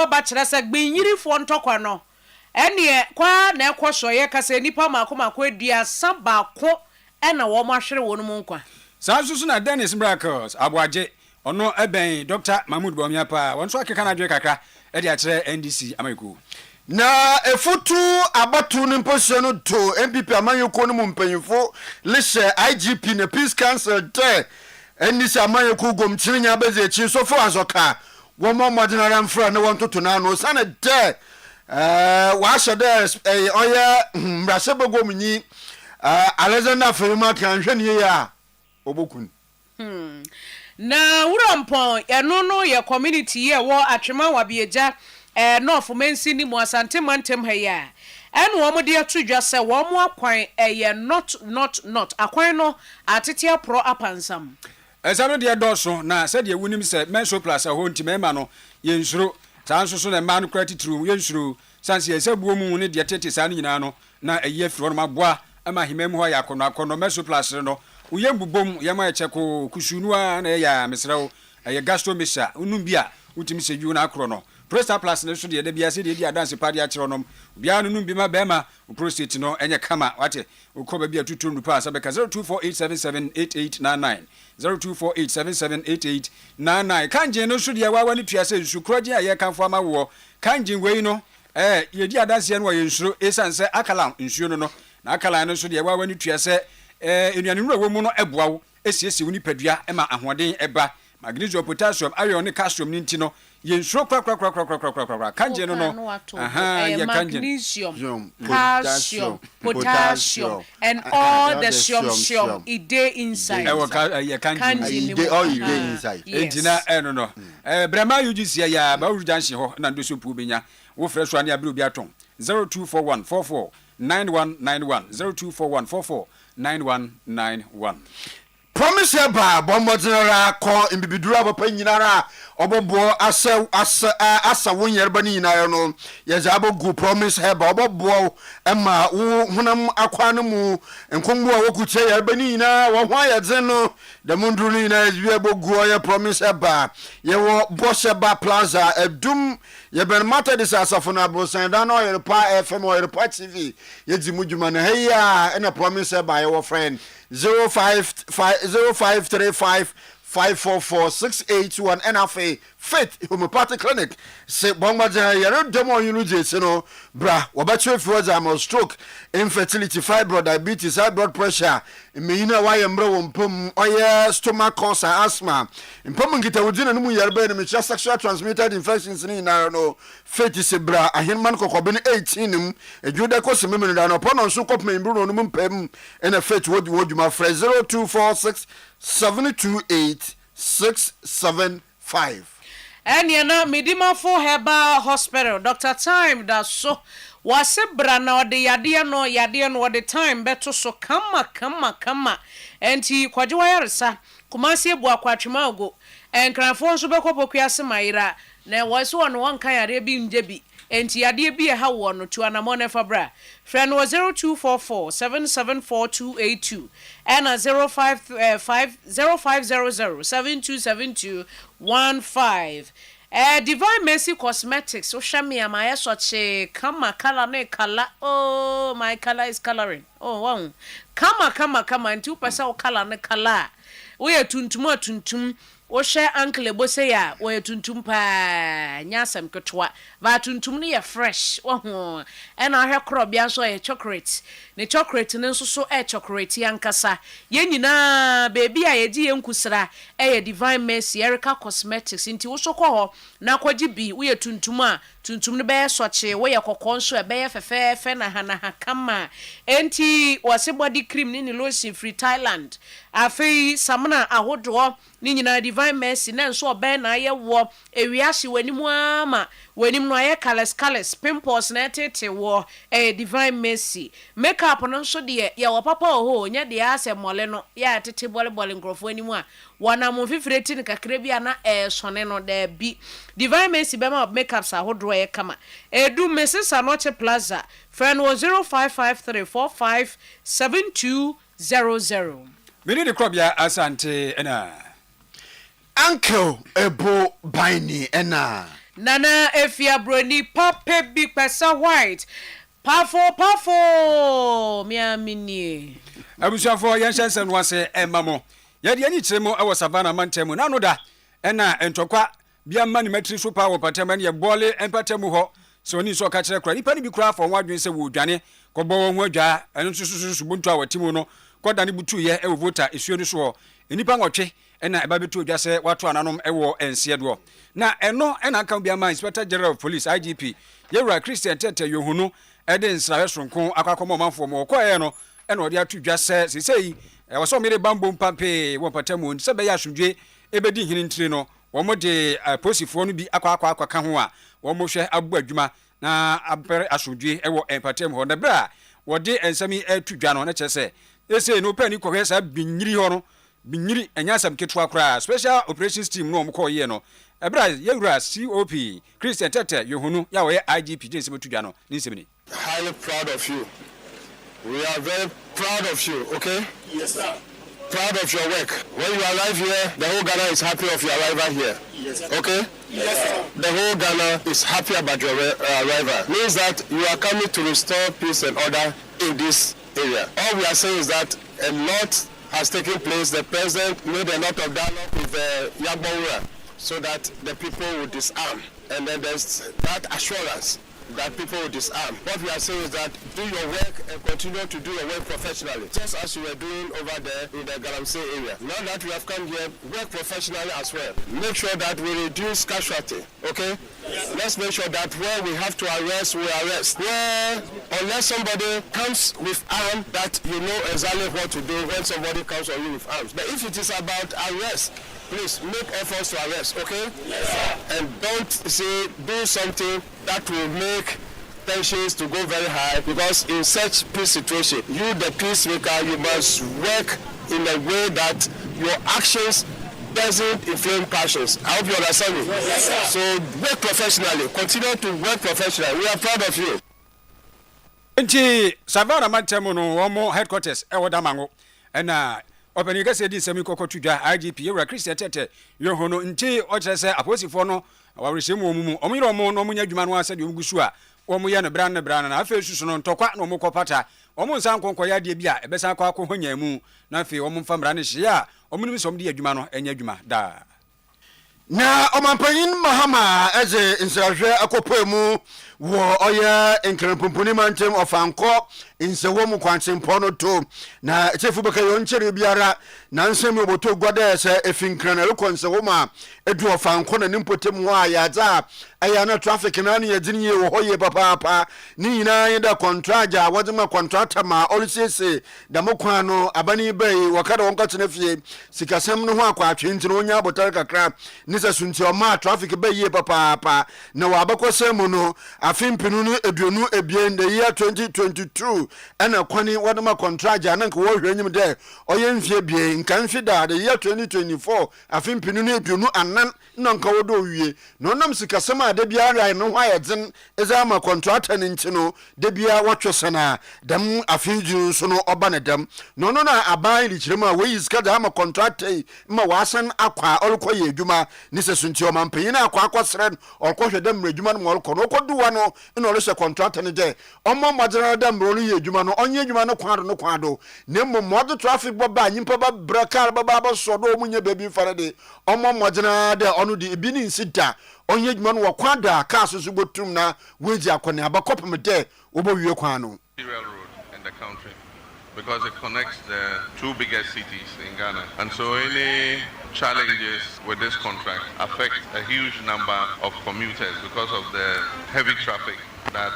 bachelor say gbinyiri fo ntokwa no ene kwa na ekwoso ye kasa nipa mako adua saba ko ena wo mahwere wo no mu nkwa sa susu na Dennis Miracles aboaje ono eben Dr. Mahmoud Bomiapa won so akeka na dwe kakra e de akere NDC amaiko na efutu abatu ni mposeno to MPP amanyeko no mpanyifo lise IGP na Peace Council te NDC amanyeko gomchirinya beze chi so fo azoka wo mo modinara mfra na won toto na no sana te wa shede oye mrase begomnyi Alexander Ferima kan hwe ne ya obokun na wurampon eno no ye community ye wo atwema wabieja north mensi ni mo asante mantem ha ya eno wo mo de atudwa se wo mo akwan ye not akwan no atetia pro apansam esano de doso na se de wunim se menso plus ho ntimema no ye nsuro sanso so na man credit true ye nsuro sanse ye se buo mu ne de tete san nyina no na eye firo no maboa ama himem ho ya kono menso plus no uye mbubom ye ma echeko kusunu a na ya mesrewo ye gastromesha unum bia utimi seju na akro no prostate plus ne so de bia se de adanse pade a kire no bia no num bi ma bema prostate no enye kama wate ukoba bia tutu ndupa asabeka 0248778899 0248778899 kanje no so de wawa ni tuase nsukroje a ye kanfo ama wo kanje wei no ye di adanse no ye nsuro esanse akala nsuo no na akala no so de wawa ni tuase enuanu no wo mu no eboawo esiesi woni padua ema ahoden eba magnesium potassium iron ne calcium ni ntino ye nsuro kwa kanje no ye magnesium calcium potassium and all the shum ide inside ye kanje ide all ide inside entina eno no brema yugisia ya ba wujanhye ho na ndo so pu benya wo fresh one abiri obi aton 0241449191 0241449191 promise ba bombodinara ko imbibidura papa nyinara obobo asa wonyerba ni nyina no ye zabo gu promise heba obobo ema wo hunam akwa mu enkombu a wokuche yerba ni nyina wo hwa ye dzen no de mundru ni nyina ye bogu ye promise heba ye wo Bosheba Plaza edum ye ben mata dis asafo na brosan da no Oyerepa FM Oyerepa TV ye dimudwuma na heya ena promise heba ye wo friend 0535544681 NFA Faith Homeopathic Clinic se bombaja yero demo yunu jese no bra wabacho fiwaza am stroke infertility fibroid diabetes high blood pressure meyina wa yembre wo mpom oye stomach ulcer asthma mpom ngita wudina no mu yerba ne mecha sexual transmitted infections ni na no Faith se bra ahenman kokobe 18 nim ejuda ko se memenu da no pono nso kopme mbru no mpem ena Faith woduma fra 0246 728 675 Eniana Midima for Herbal Hospital Dr. Time da so wase bra na ode yade no ode time beto so kama enti kwajewa yaresa kumasi ebu akwatwema ogo enkranfo nso bekopokuase mayira na wase wono wanka yare bi njebi enti yade bi ha wo no tu anamone fabra friend 0244774282 and 0500727215 Divine Mercy Cosmetics so shami amaya soche kama color ne color oh my color is coloring oh wow kama nti upesa o color ne color we tuntum o she ankle bose ya we tuntum pa nyasam ketwa ba tuntum ne ya fresh oh and ahwe kro bia so e chocolate ne chocolate ne nso so e chocolate yankasa ye nyina baby a yeji yenkusra e Divine Mercy Erica Cosmetics nti wo so ho na kwaji bi we tuntum a tuntum ne be soche we ye kokon so e be fefefe na hana kama enti wase body cream ni lotion free Thailand afei samna ahodo ni nyina Divine Mercy na nso obe na ye wo ewiase wanimu ama wanim no aye colors pimples na tete wo Divine Mercy makeup no nso de ye wo papa oho nya de ase mole no ya tete bole nkrofo animu a wana mo fifireti ni kakra bia na sone no da bi Divine Mercy be ma makeups ahodo ye kama edu Mrs. Anoche Plaza friend 0553457200 Mini de krobia asante ena Uncle Ebo Baini ena Nana Efia Brony Papa Big Pesa White. Pafo miamini. Abusuafo yen hyense no ase emamo. Ye de ani kyeremo e wo savana mantemu na no da ena entokwa bia ma ne matri so pa wo patema ne ye bole empatemu ho so oni so ka kyerɛ kra nipa ne bi kra afɔ wadwen sɛ wo dwane kɔbɔ wo ho adwa eno sususu buntu a watimu no kɔda ne butu ye e wo voter esuo no so nipa nwɔtwe ena eba betu adwa sɛ wato ananom e wo ense do na eno ena kan bia ma Inspector General of Police IGP Yewura Christian Tete Yohunu ede nsrawe sonkon akwakomo manfo mo kɔɛ no ena ɔde atu dwa sɛ sesei wo so mere bambo mpampe wo patemu sɛ be ya asodwe ebedi hini ntire no wo mo de posifo no bi akwa ka ho a wo mo hwɛ abu adwuma na abere asodwe ewo empatemu ho na bra wo de ensami atu dwa no na kyerɛ sɛ ese no pani kɔhwɛ sa binyiri ho no binyiri enyasam ketwa kra special operations team no mo kɔye no ebra Yewura COP Christian Tete Yohunu ya wo IGP de nsem atu dwa no ni nsem ni. Highly proud of you. We are very proud of you, okay? Yes, sir. Proud of your work. When you arrive here, the whole Ghana is happy of your arrival here. Yes, sir. Okay? Yes, sir. The whole Ghana is happy about your arrival. Means that you are coming to restore peace and order in this area. All we are saying is that a lot has taken place. The president made a lot of dialogue with Yagbawura so that the people will disarm. And then there's that assurance that people will disarm. What we are saying is that do your work and continue to do your work professionally, just as you were doing over there in the Galamsey area. Now that we have come here, work professionally as well. Make sure that we reduce casualty, okay? Yes. Let's make sure that where we have to arrest, we arrest. Where, unless somebody comes with arms, that you know exactly what to do when somebody comes on you with arms. But if it is about arrest, please make efforts to arrest, okay? Yes, sir. And don't say do something that will make tensions to go very high, because in such peace situation, you the peacemaker, you must work in a way that your actions doesn't inflame passions. I hope you understand me. Yes, sir. So work professionally, continue to work professionally. We are proud of you. Nti Savana mantemu no womo headquarters e woda mango ena openi ka se di semi kokotu dwa IGP Yewura Christian Tete Yohunu nti o kyerɛ sɛ aposifo no wawerehye mu mu omuyiro mu no munya dwuma no asa de omugusu a omu ye ne bran na afa susu no ntokwa na omukopata omu nsan konkoya de bia ebesa akwa akohonya mu na afa omu mfa mra ne hye a omu ni bisom de adwuma no enya adwuma da na Omampanyin Mahama eze nsahwe akopemu wo oya enkrempumpuni mantem ofanko insewo mu kwantempo no to na chefu beka yo nkyere biara na nsem oboto gwada se efinkran rekonsewo ma edu ofanko na nimpotem ho ayaza aya na traffic na ne yedini wo hoye papa ni nyina yeda contract a wodema contractor ma olisese da mokwan no abani bai wakada wonka tenafie sikasem no ho akwa atwenti no nya abotare kakra nisa sunti o ma traffic bai papa na wabakosem no afimpinu no eduonu ebien the year 2022 ana kwani wodema contract a nanka wo hwanyim de oye mfie bie nka mfi da the year 2024 afimpinu no eduonu anan nanka wodo wie no nam sikasem a de bia rai no hwa yedzen ezama contractor nti no de bia watwosana dam afiju so no oba ne dam no na aban lichirem a we iska da ma contractor ma wasan akwa olkoye adwuma ni sesunti Omampanyin akwa akwasren olkohwe dam adwuma no olko no koduwa no ina olse contractor ne de omo modera dam ro no ye adwuma no onye adwuma no kwado ne mod traffic boba nyimpa ba brakar baba so do omunye baby farade omo modera de onu di bi ni nsida onye adwuma no kwada ka so botum na weji akone abakopem de obowie kwan no railroad in the country, because it connects the two biggest cities in Ghana. And so any challenges with this contract affect a huge number of commuters because of the heavy traffic that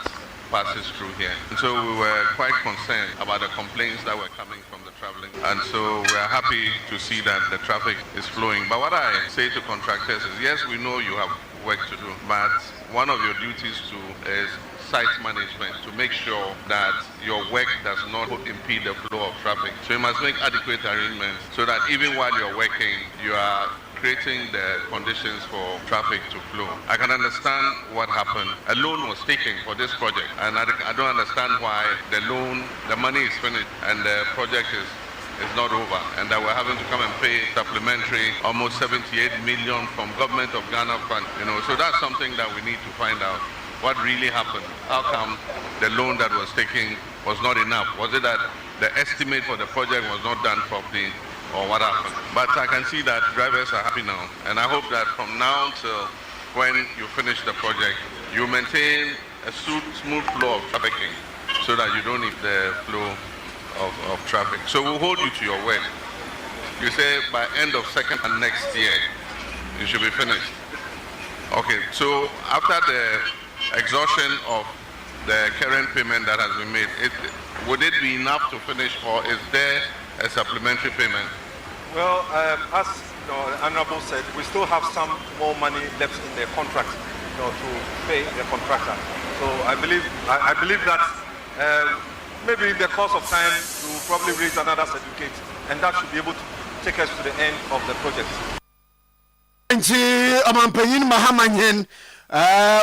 passes through here. And so we were quite concerned about the complaints that were coming from the traveling. And so we are happy to see that the traffic is flowing. But what I say to contractors is, yes, we know you have work to do, but one of your duties too is site management, to make sure that your work does not impede the flow of traffic. So you must make adequate arrangements so that even while you're working, you are creating the conditions for traffic to flow. I can understand what happened. A loan was taken for this project, and I don't understand why the money is finished and the project is is not over, and that we're having to come and pay supplementary almost 78 million from government of Ghana fund. So that's something that we need to find out. What really happened? How come the loan that was taken was not enough? Was it that the estimate for the project was not done properly, or what happened? But I can see that drivers are happy now, and I hope that from now till when you finish the project, you maintain a smooth flow of traffic so that you don't need the flow of traffic. So we'll hold you to your word. You say by end of second and next year, you should be finished. Okay, so after the exhaustion of the current payment that has been made, would it be enough to finish, or is there a supplementary payment? Well, as the Honorable said, we still have some more money left in the contract, to pay the contractor. So I believe that maybe in the course of time we will probably raise another certificate, and that should be able to take us to the end of the project.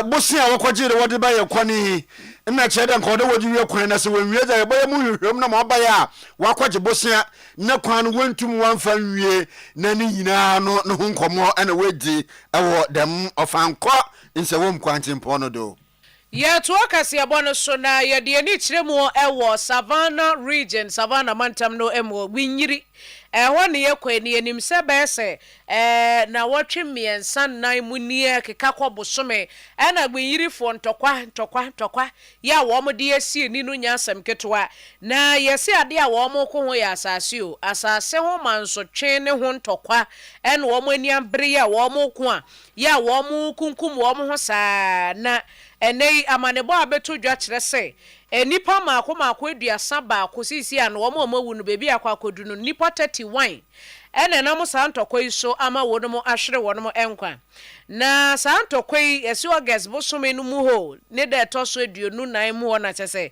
Bosia wakwajire wode ba ye kwani na chede nkode wodi wie kwan na se wanwie da ye boye mu hwehwem na mo ba ya wakwaje bosia na kwan wantum wanfa nwie na ni nyina no ne ho nkomo na wedi ewo dem ofanko nse wom kwantimpo no do ye to akase abono so na ye de ni kiremu ewo Savannah region, Savannah mantam no emo winyiri ho ne ye kwani anim se bese na wotwe miensa nan munie keka kwobosome na gbenyirifo ntokwa ya wo mo de asie ni no nyasam ketwa na yesi ade a wo mo ko ho ya asase o asase ho manso twe ne ho ntokwa na wo mo ani abre ya wo mo ko a ya wo mo kunkum wo mo ho saa na enei amanebo abeto dwa kire se nipa maako aduasa ba ko sisi an wo mo mawu no bebi akwa kodu no nipa 31 ene na mo santokwa iso ama wo no mo ahwere wo no mo enkwa na santokwa esi August bosome no mu ho ne de toso aduonu nan mu wona chese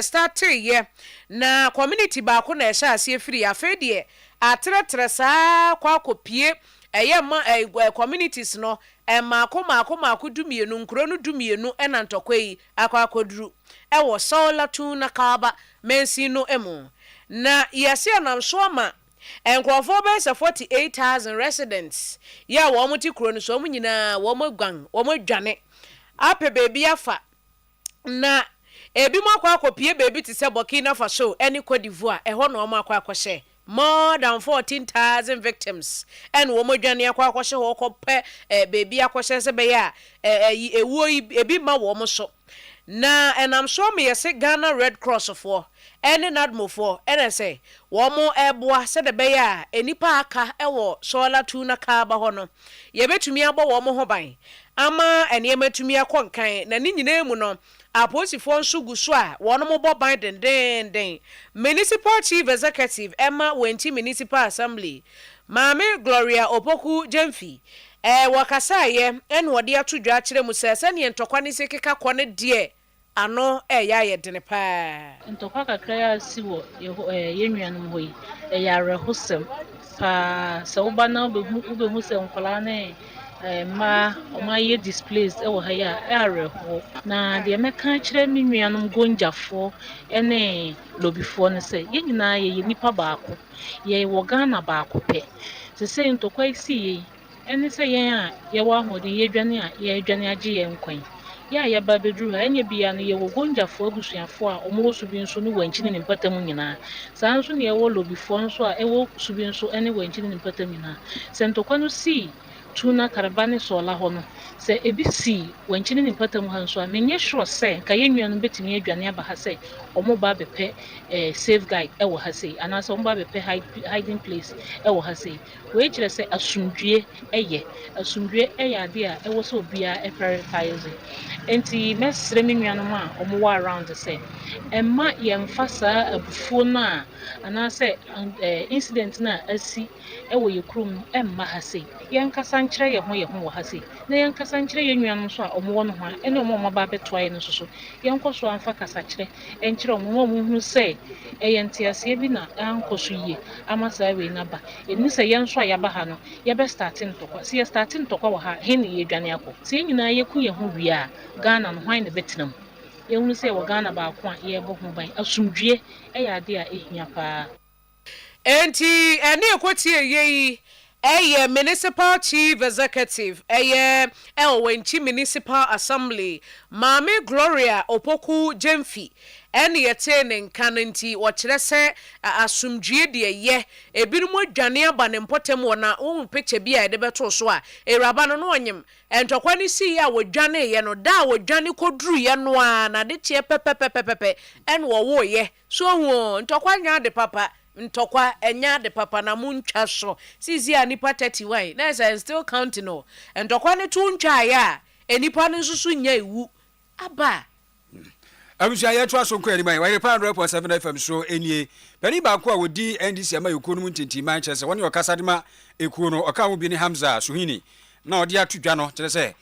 start ye na community ba ko na ehya ase afiri afedie atretre saa kwa kopie ma communities no maako dumienu nkro no dumienu ena ntokwa yi akwa koduru ewo sola tu na kaba mensi no emu na yesi anamso ama enkrofo be 48,000 residents ya wo muti kro no so mu nyina wo magwan wo madwane ape bebi afa na ebi mo akwa kopie bebi ti se Burkina Faso eni Cote d'Ivoire eho no mo akwa akwhye more than 14,000 victims and womodwane akwakwohye ho kope bebi akwhye se be ya ewo ebi ma wo mo so na enam so me yese Ghana Red Cross for ene nadmo for ene say wo mo eboa se de be ya enipa aka ewo sola tu na ka ba ho no ye betumi abo wo mo ho ban ama ene emetumi akonkan na ni nyina mu no aposifo nso guso a wono mo boban den municipal chief executive Emma Wenti Municipal Assembly Mame Gloria Opoku Jemfi wakasa ye ene wode atodwa kire mu se ne ntokwa ne sekeka kone de ano ya ye dene pa ntokwa kakra ya siwo ye nnuanum hoyi ya rehosem pa se uba na obehu se nkola ne ma omaye displaced ewo ha ya areho na de meka kire mi nnuanum gonjafo ene lobifo ne se ye nyina ye nipa baako ye wo Ghana baako pe se ntokwa isi ye ene se yen a ye wa hode ye dwane a ye dwane age ye nkwan ya ya ba bedru ha enye bia no ye wo gonjafo abusuafo a omo subi nso ne wanchine ne mpatam nyina saa nso ne ye wo lobifo nso a ewo subi nso ene wanchine ne mpatam nyina se ntokwa no si tuna karabane sola hono se ebisi wanchine ne mpatam ha nso a menye sure se ka ye nnuanu betimi adwane aba ha se omo ba bepe safe guide ewo ha se anasa omo ba bepe hiding place ewo ha se we kire se asumdue eye ade a ewo so bia verify enti mesre me nnuanu ma omo wa around se emma ye mfasa abufuo na anasa incident na asi ewo ye krum emma ha se yankasa nkyere ye ho wo ha se na yankasa nkyere ye nnuanu so a omo wo no ho ene omo ba beto aye no so yankoso amfa kasa kyere enkyere omo hunu se entiase bi na ankoso yie amasa we na ba eni se yenso a yaba ha no ye be starting tokwa se ye starting tokwa wo ha he ne ye dwane akọ se nyina ye ku ye ho wi a Ghana no hwan ne betinam ye hunu se wo Ghana ba ko a ye bo ho ban asumdue ade a ehia pa enti ene ekotie yi municipal chief executive Wenchi Municipal Assembly Mame Gloria Opoku Jemfi ene yete ne nka nti wo kire se asumdue de ye ebinom adwane aba ne mpotem wona wo picture bi a de beto so a ewraba no onyem entokwa ne si ya wodwane ye no da wodwane koduru ye no a na de tie pepepepepe ene wo ye so hu ntokwa nya de papa ntokwa enya de papa na muntwa so sisi a nipa 31 na say still counting no ntokwa ne tu ntwa ya enipa ne nsusu nya ewu aba abusia ye to aso kwani mai wire pound 7 FM so enie bani ba ko a wodi NDC ama ekuo no ntinti man chese woni okasa de ma ekuo no oka wo bi ni Hamza Suhini na odi atudwa no kire se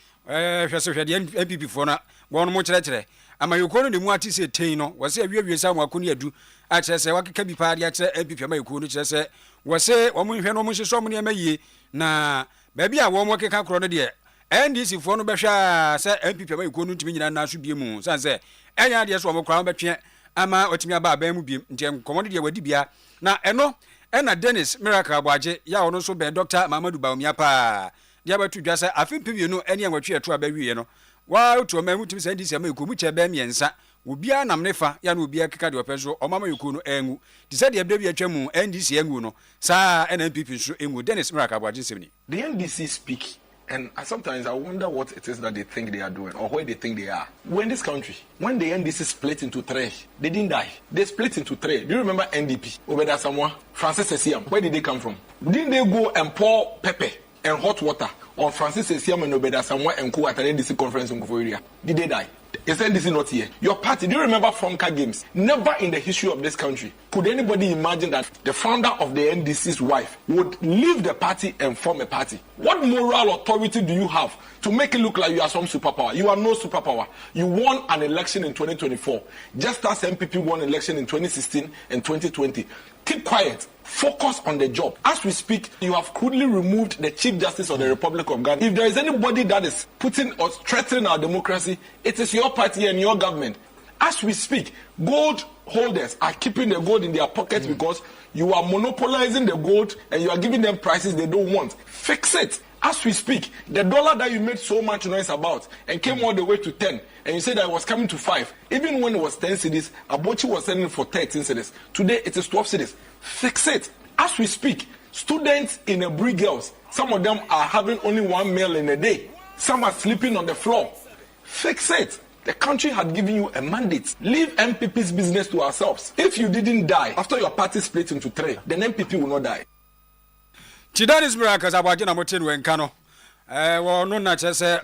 hwese hwede MPP fo na won mo kire ama ekuo no de mu ati se ten no wose awie sa mo akoni adu a kire se wakeka bi paade a kire MPP ama ekuo no kire se wose wo mo hwe no mo hyeso mo ne amaye na ba bi a wo mo keka kro no de NDC fo no behwa se MPP ama ekuo no ntimi nyina na so biemu sanse enya de so mo kwa betwe ama otimi aba aba mu biem nje komode de wadi bia na eno ena Dennis Miracle Abwaje ya ono so ben Dr. Mamadou Baumia pa dia batu dwa se afimpe no ene anwatwe eto aba wie no wa otu ma mu timi se ndisi ama ekuo mu che ba miensa obia nam nefa ya na obia keka de openso o mama ekuo no engu ti se de ebra bi atwa mu NDC engu no sa NPP so engu Dennis Miracle Abwaje semni the NDC speak. And sometimes I wonder what it is that they think they are doing or where they think they are. We're in this country. When the NDC split into three, they didn't die. They split into three. Do you remember NDP? Obeda Samoa, Francis Esiam. Where did they come from? Didn't they go and pour pepper and hot water on Francis Esiam and Obeda Samoa and Co at an NDC conference in Koforia? Did they die? Is NDC not here? Your party, do you remember Fonka Games? Never in the history of this country could anybody imagine that the founder of the NDC's wife would leave the party and form a party. What moral authority do you have to make it look like you are some superpower? You are no superpower. You won an election in 2024, just as MPP won an election in 2016 and 2020. Keep quiet. Focus on the job. As we speak, you have crudely removed the Chief Justice of the Republic of Ghana. If there is anybody that is putting or threatening our democracy, it is your party and your government. As we speak, gold holders are keeping the gold in their pockets because you are monopolizing the gold and you are giving them prices they don't want. Fix it. As we speak, the dollar that you made so much noise about and came all the way to 10, and you said that it was coming to 5. Even when it was 10 cedis, Abochi was selling for 13 cedis. Today it is 12 cedis. Fix it. As we speak, students in the Bri Girls, some of them are having only 1 meal in a day. Some are sleeping on the floor. Fix it. The country had given you a mandate. Leave MPP's business to ourselves. If you didn't die after your party split into 3, then MPP will not die. Chidanis Miracles Abwaje na motin wenka no wo no na chese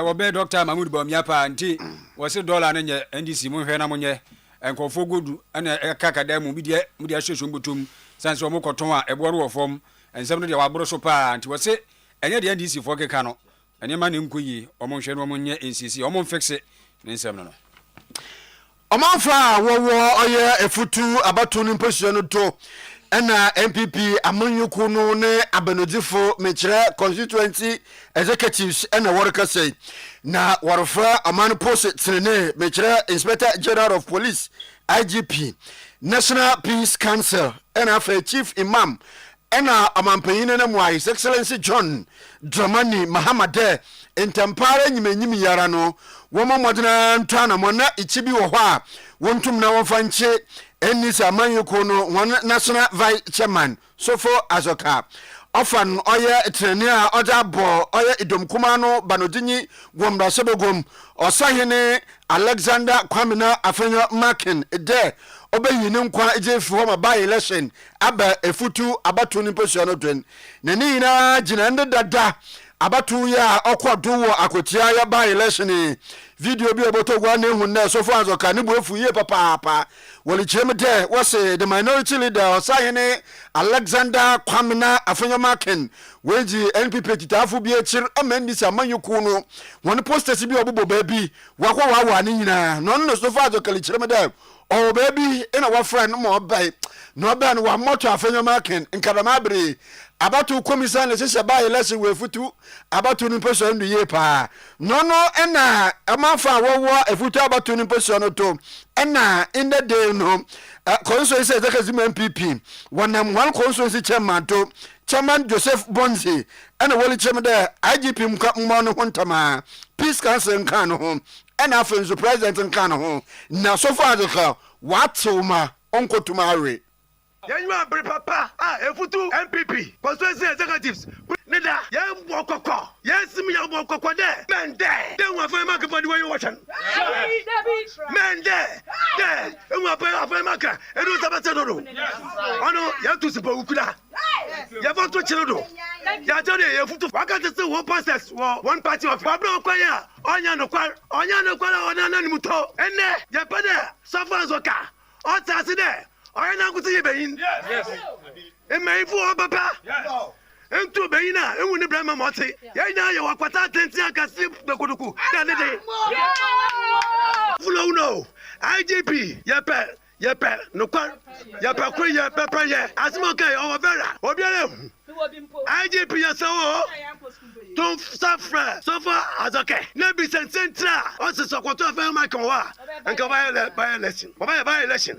wo be Dr. Mamadou Baumia pa nti wo se dollar na nye NDC mu hwe na munye enkofo godu na kakada mu bi de ahyeso mbutum sanse wo mokoton a ebo ro fom ensem no de waboro so pa nti wo se enye de NDC fo keka no ene ma ne nkoyi o mo hwe no mo nye NCC o mo fixe ne nsem no omanfa wo oye efutu abatu ni position no to ena MPP amanyuku no ne abanodifo mekire constituency executives ena worka say na warfa amanu post trene mekire inspector general of police IGP National Peace Council ena fa chief imam ena amampanyine na mu His Excellency John Dramani Mahamade entampare nyimanyimi yara no womo modena ntana mona ichibi wo ho a wontum na wonfanche Enis amanyuko no one national vice chairman Sofo Azoka ofan oye treni a oja bo oye idom kuma no banodinyi gomra sebegom osahene Alexander Kwamina Afenyo Markin de obayini nkwa ejefi ho ma by election aba efutu abatu ni position no twen nani na gina ndada abatu ya okwodo wo akotia ya by election video bi obotogwa na ehun na Sofo Azoka ni boefu ye papa wali chemede wase the minority leader osahene Alexander Kwamina Afenyo Markin weji NPP titafu bi echir amendi samanyuku no won posters bi obobo baby wakwa wawa ni nyina no Sofo Azoka li chemede oh baby ina wa friend mo bai no ba no wa moto Afenyo Markin nkadama bre abatu komisan le sese ba election we futu abatu ni person du ye pa no ena amafa wowo efutu abatu ni person no to ena in the day no constituency executive MPP wanam one constituency chairman to chairman Joseph Bonzi ena woli chairman there IGP mmo no hontama peace council nkan no ena afenso president nkan no na so far the watuma onkotumare Yanywa bre papa efutu MPP constituency executives nida ye mokoko yes mi ya mokoko de men de wa fa make for the way you watch men de wa fa make edu sabata do ono ya tu sipo ukula ya fa to chiro do ya tell you efutu wakati say one process one party of problem kwaya onya no kwa ona na nimuto enne ya pede safa zoka o ta se de I na kusi beyin. Yes. E mai fu o papa. Yes. Ento beyin na enwu ni brema moti. Ye nya ye wakwata atenti akasi bekoduku. Na ne de. Flow no. IGP yepe no kwa yepe kru yepe praye. Asimoke o vera. Obiare. IGP yeso don't suffer azoke na be central o se sokoto afa ma kan wa enka by election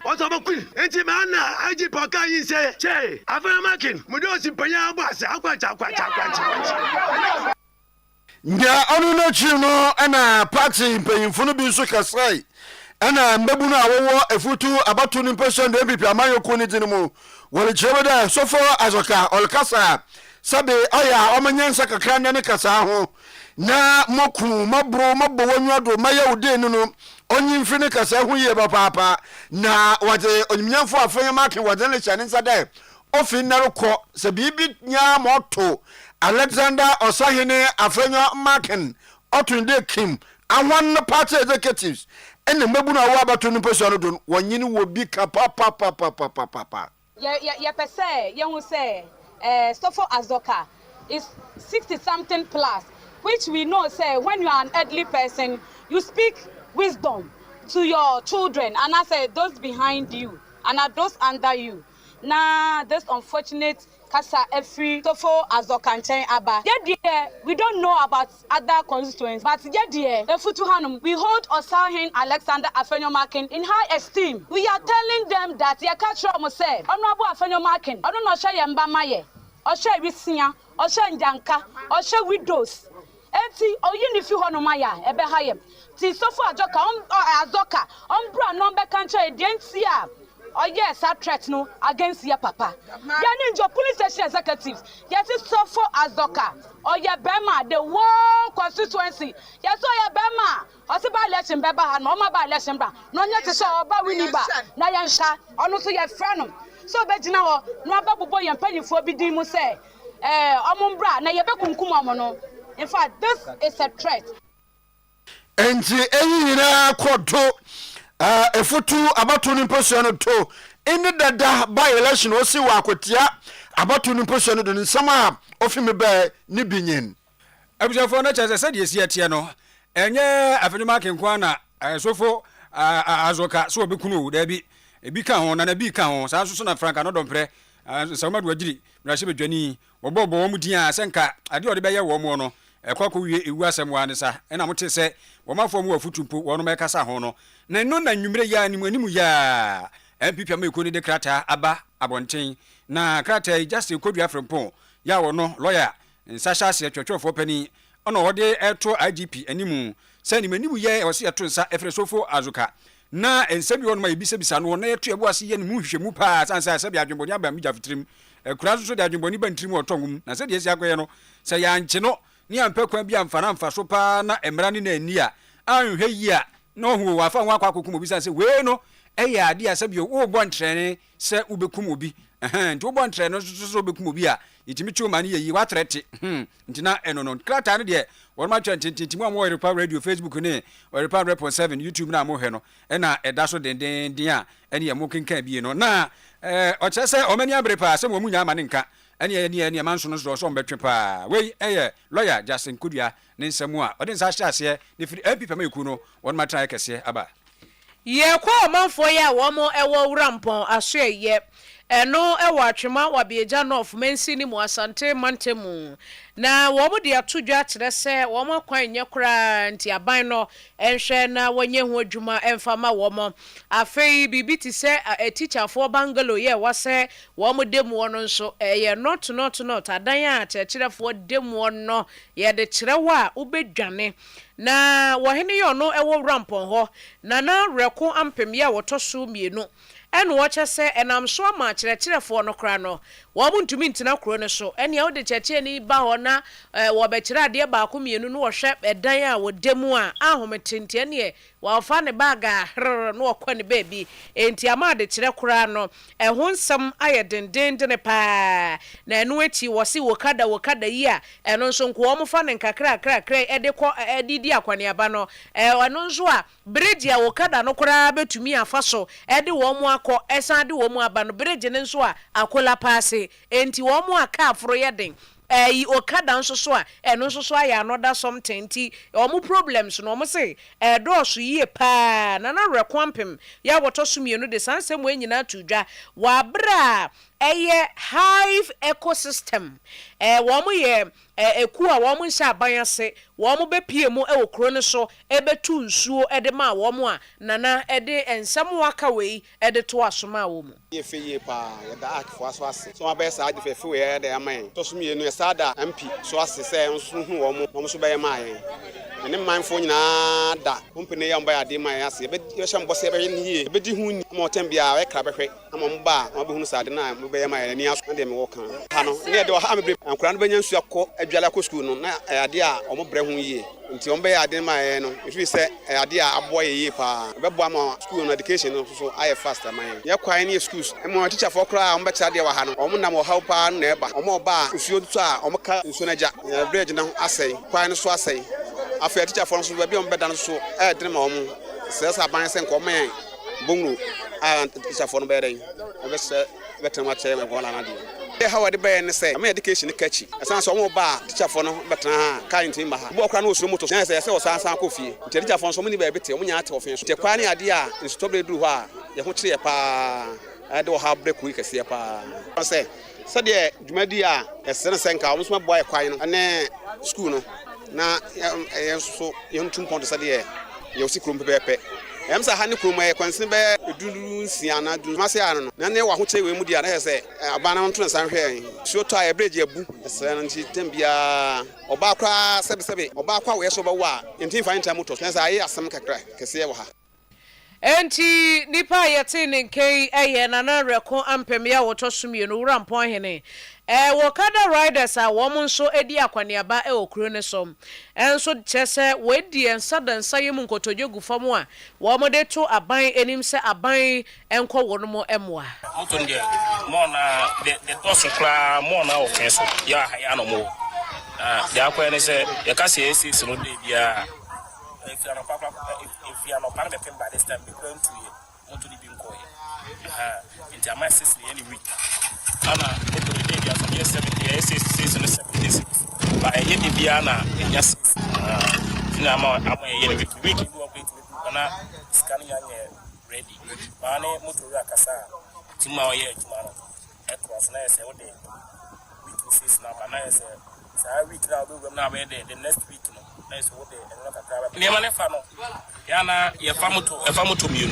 o so boku enti ma na IGP ka yin se che afa ma kin mu do si panya abase akwacha ndia onu no chi no ana party mpanyimfo no bi nso kasai ana mbabu no awowo efutu abatu ni person de MPP amayoko ni dinimu wole chebeda so for azoka olkasa sabe oya omanyansa kakra ne kasa ho na moku mabro mabowonwado mayawde no onyimfi ne kasa ho ye papa na wade onyimnyamfo afanya make wade ne chane nsade ofin na rokọ se bibi nya moto Alexander Osahene afanya maken otunde kim awon party executives ene mabu na wa bato no person no don wonyini wo bi ka papa ya pese ye hu say Stofo Azoka is 60 something plus, which we know say when you are an elderly person you speak wisdom to your children and I say those behind you and those under you. Now this unfortunate kasa every Stofo Azoka nchen aba yeah we don't know about other constituents but yeah efutu hanum we hold Osahin Alexander Afenyomakin in high esteem. We are telling them that ye catch mo say honorable Afenyomakin I don't know share yamba maye or share wisia or share njanka or share widows enti oyin if you honomaya ebe hayem ti Stofo Azoka ombra number country dientia. Oh yes, I threat no against your papa. Ya ninja police station executives. Yes, it's so for Azoka. Oh yeah, Bema, the whole constituency. Yes, oh yeah, Bema. Osiba election beba and mama ba election ba. No nyati so ba winiba. Na yansha. Ono so your friend. So bejina wo no aba bobo yan panifo bi din mu say omumbra na yebe kunkum amono. In fact, this is a threat. Enti eyira kodo efutu abatu ni person to ene dada by election o si wa akotia abatu ni person do nsama ofimi be ni binyin abujafo na chese se de esi no enye afenuma kenkwa na sofo Azoka so obekunu da bi ebi ka ho na bi ka ho sa so na franka no dompre samadu agiri mrahye bedwani obobo wo mudin a senka ade ode beye wo mo no ekwakọ wie ewu asemwa ne sa ena mote se wo mafo mu afutumpo wo no mekasa ho no na no na nwumre ya ni mu animu ya MPP ameko ni de krata aba abonten na krata Justin Kodua Frempon ya wo no lawyer nsasha se twetwefo pani ona wo de eto IGP animu se ni manimu ya wo se eto nsa efresofo Azoka na ensabi won ma ebisa no na eto ebu ase ye ni mu hwehwemu pa sansa sabi adwemboni aba mi jafitrim kura so de adwemboni bantrim otongum na se de esi akoye no se ya nche no ni ampe kwa bia mfana mfaso pa na emra ni na ani a anhwe yi a no hu wa fa nwa kwa kokum obi sanse we no eya ade asabio wo bo ntrene se ubekum obi nti wo bo ntrene so ubekum obi a yitimi chuma ni yi wa trete nti na eno no klata ne de won ma twa ntintim am Oyerepa radio Facebook ne Oyerepa 1.7 YouTube na mo he no na eda so den a ene ye mo kenkan bi no na o chese o mani abre pa se mo munya ama ne nka ene manso no so mbetwe pa we lawyer Justin Kodua ne nsemu a ode nsa hyase ne firi MPP mayiku no won matra ekese aba ye kwa omanfo ya wo mo ewo wurampon ahwe ye eno ewa atwema wa bieja north mensi ni mu asante mantemu na wo mu de atodwa kire se wo mu kwan nye kura nti aban no enhwe na wonye ho adwuma emfama wo mo afei bibiti se a teacher for bangalo ye wase wo mu demu no nso ye not adan a kire for demu no ye de kire wa ubedwane na wo hene yo no ewo rampon ho na reko ampem ye wotoso mienu eno woche se enam so ma kire no kra no wo mu ntumi ntina kro ne so ene wo de cheche ni ba ho na wo be kire ade ba ko mienu no wo hwe edan a wo demu a ahometente ne wo fa ne baga no wo kwa ne baby enti ama de kire kra no ho nsam aye denden ne pa na eno ati wo si wo kada yi a eno nso nko wo mu fa ne nkakra ede ko edidi akwane aba no eno nso a bridge a wo kada no kra betumi afa so ede wo mu akọ esan de wo mu aba no bridge ne nso a akola paase enti wo mu aka afro yeden okada nso so a eno nso so aya another something nti omu problems no omu say do so yie pa na rekwampem ya wotoso mienu de sansem we nyina tudwa wa bra eye hive ecosystem wo mu ye eku a wo mu nsa abayase wo mu bepie mu wokro ne so ebetu nsuo ede ma wo mu a nana ede ensam waka wei ede to asoma wo mu ye feye pa ye da akfo aso ase so abesa ade fefe we ye de aman to so mienu sada mp so ase se nso hu wo mu so be ye ma ye ne manfo nyina da company ya mba ade ma ye ase be hye mbose be ni ye be di hu ni mo tembia we kra behwe ama mba ma be hu sade na mo be ye ma ye ni aso de me wo kan ha no ne de ha me bre ankura no benya nsu akọ adwala ko school no na ade a omo bre hu ye nti ombe ya ade ma ye no ifi se ade a abo ye pa be bo ama school no education no so aye faster man ye kwan ni schools mo teacher for kra ombe cha de wa ha no omo na mo how pa na eba omo ba nsuo tu a omo ka nsuo na ja bridge na asai kwan no so asai afa teacher for no so be ombe dan so de ma omo se sa ban se nko man bonru a teacher for no be den be se better che me ko la na de how de be ne say am education kachi asan so omo ba teacher for no better ha kind team ba ha bo kra no osuro moto say say o san ko fie teacher for so mo ni ba bete omo nya ate ofin so te kwa ne ade a stop duru ho a ye ho kire pa ade o ha break week kase pa say de dwumadi a esene senka omo so boy kwan no ne school no na ye so ye ntum pon say de ye o si krom pepepe emsa ha ne krom e kwanse be eduru nsia na du mase ya no na ne wa ho che we mu dia na se abana nto nsan hwe so to a bridge abu ese no nti tambia oba kwa sebe oba kwa we so ba wa nti fa nta moto sense aye asem kakra kese ye wa ha enti nipa yete ne nkei eye na reko ampem ya wotosumie no rampon hene wokada riders a wo nso edi akwaneaba okuro ne som enso chese wedi ensadansa yemu nkotodjogu fam a wo mo de to aban enim se aban enko wono mo emwa moto ndia mo na de toso kra mo na ofenso ya no mo ya kwa ne se ya ka se esi no de bia if you are not part of the team by this time, we're going to moto di binko into my sister any week. Ana moto di dia from year 76 by a year biana in just I'm a week we are going to ana scanning ready. Bane moto rakasa tuma ye tomorrow. Across na say what day week is number na say week now we na be the next week no. Nice what day and not a near my family. Yana, your family to me,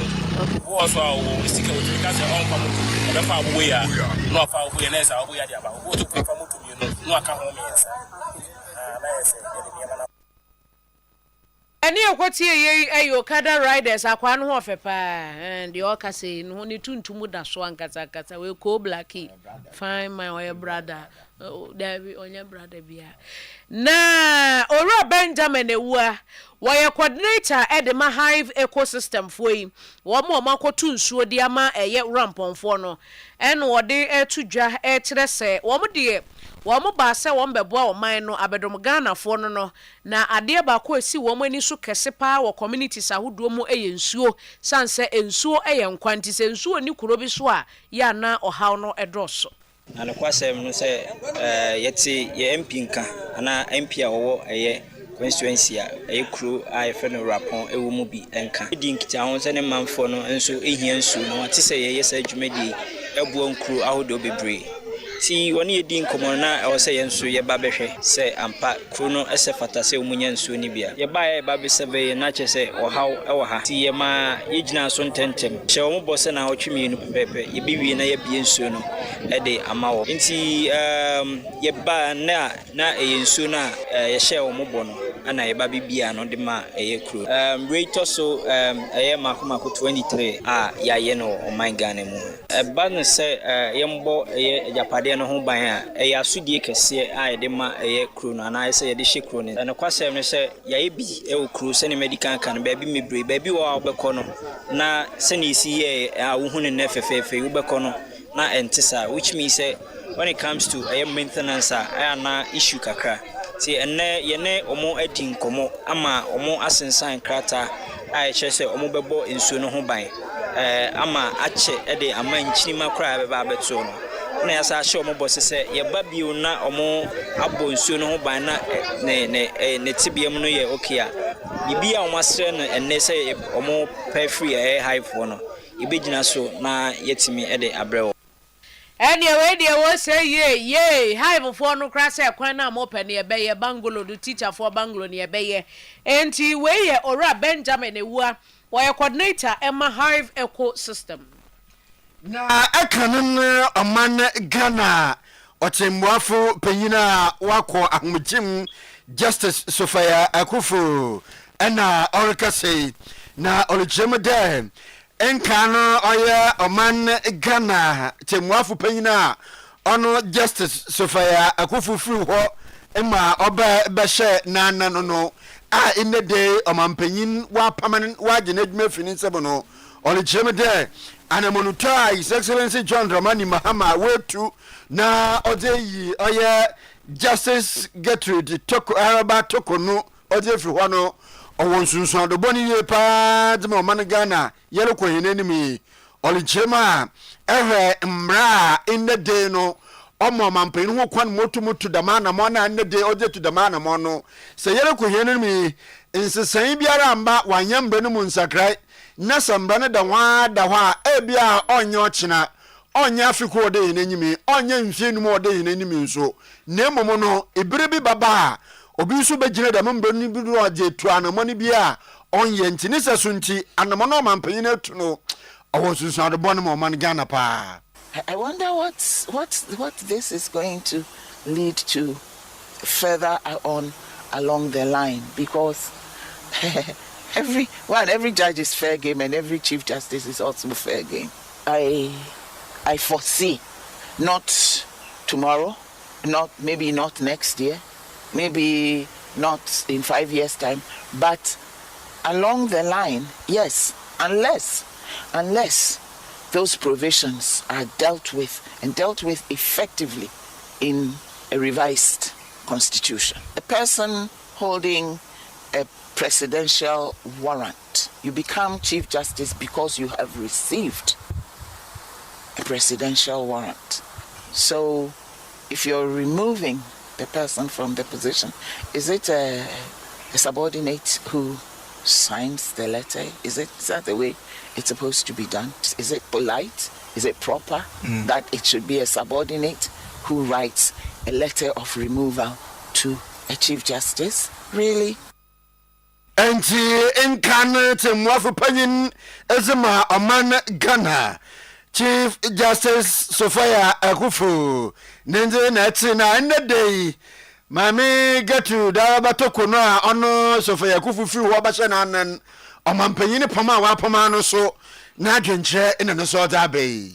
who also stick with because your own family. The far we are not far away, and as I we are about who to come to you, no account home. Ani okwoti ye okada riders akwa no ofepa and the okase no ni tuntumu da so ankata we ko blacky fine my brother David onye brother bia na oro Benjamin ewua why coordinator edema hive ecosystem foi wo mo makotu nsuo di ama eye ramponfo no en wo de etudwa kire se wo mo de wo mo ba se wo mbeboa wo man no abedom Ghana fo no na ade ba ko esi wo mo ani so kese pa wo communities ahodo mu eye nsuo sanse ensuo eye nkwanti se nsuo ni kuro bi so a ya na ohaw no edoso na ne kwasem no se yeti ye MP nka ana MP a wo eye constituency a kuro a efe no rapon ewo mu bi enka di nkita ho se ne manfo no enso ehia nsu no ate se ye yesa adwumadi ebuo nkru ahodo bebre ti woni edi nkomo na e wo se yenso ye ba behwe se ampa kru no ese fata se omunya nsuo ni bia ye ba ye ba be sebe na che se ohaw e wo ha ti ye ma ye gina so ntentem hye wo mo se na otwemi nu pepe ye bi wi na ye bie nsuo no e de amawo nti ye ba na e nsuo na ye hye wo mo bo no ana ye ba bibia no de ma ye kru rate so ye makomako 23 ya ye no o my Ghana mu ba no se ye mbo ye japade no ho ban a ye asudie kese a ye de ma ye kru no ana ye se ye de hye kru no na kwasem no se ye bi e o kru se ne medical kan ba bi mebre ba bi wo obekọ no na se ne isi ye a wo hu ne nefefefe wo bekọ no na entisa which means when it comes to maintenance na issue kakra see enne omo adi nkomo ama omo asensan krata a che omo bebo nsuo no ho ban ama ache de ama nkyinima kra beba beto no na yasa hye omo boss se ye ba bio na omo abo nsuo no ho ban na ne tibiam no ye okay a bibia omo asre no enne se omo pay free high for no ibegina so na yetimi de abrewo anyway they will say ye hive for no crass kwan na mo pen ye be ye bangolo do teacher for bangolo ne be ye enti we ye ora Benjamin ewua we coordinator Emma Hive ecosystem na akanen oman Ghana otembuafo penyina wako ahomchim Justice Sophia Akufo ena orkase na oljemede enkano oye oman Ghana temwafu penyina ono Justice Sophia Akufo free ho ema oba behye nana no a inede oman penyin wa permanent wa genedme finin sebono oljemede anamonuta His Excellency John Dramani Mahama wetu na odeyi oye Justice Gertrude Toko Araba Toko no ode free ho no owonsunsun do boni ye pa de mo man Ghana yelo ko hinenimi olichema mra in the day no omo mampeni ho kwan motu damana mo na in the day oje to damana mo no se yelo ko hinenimi insesan biara amba wanyambe no munsakrai na sambra ne da hwa ebia onyo china onya afiko ode hinenimi onya mfienu mo ode hinenimi nso nemomo no ibire baba obi su begire da mbe ni bi do aje tu anamoni bia onye ntini sesunti anamono mampanyin atu no awonsunsun ade bonu mo man Ghana pa. I wonder what this is going to lead to further on along the line, because every judge is fair game and every chief justice is also fair game. I foresee not tomorrow, maybe not next year, maybe not in 5 years' time, but along the line, yes, unless those provisions are dealt with effectively in a revised constitution. A person holding a presidential warrant, you become Chief Justice because you have received a presidential warrant. So if you're removing the person from the position, is it a subordinate who signs the letter? Is that the way it's supposed to be done? Is it polite? Is it proper that it should be a subordinate who writes a letter of removal to a Chief Justice? Really? Enti incarnate mwafu panyin ezema oman Ghana Chief Justice Sophia Akufo nende na eti na day mami getu da batoko no a ono Sophia Akufo fi ho ba hye na nan omampanyin pama wa pama no so na adwenkyere ina no so da bai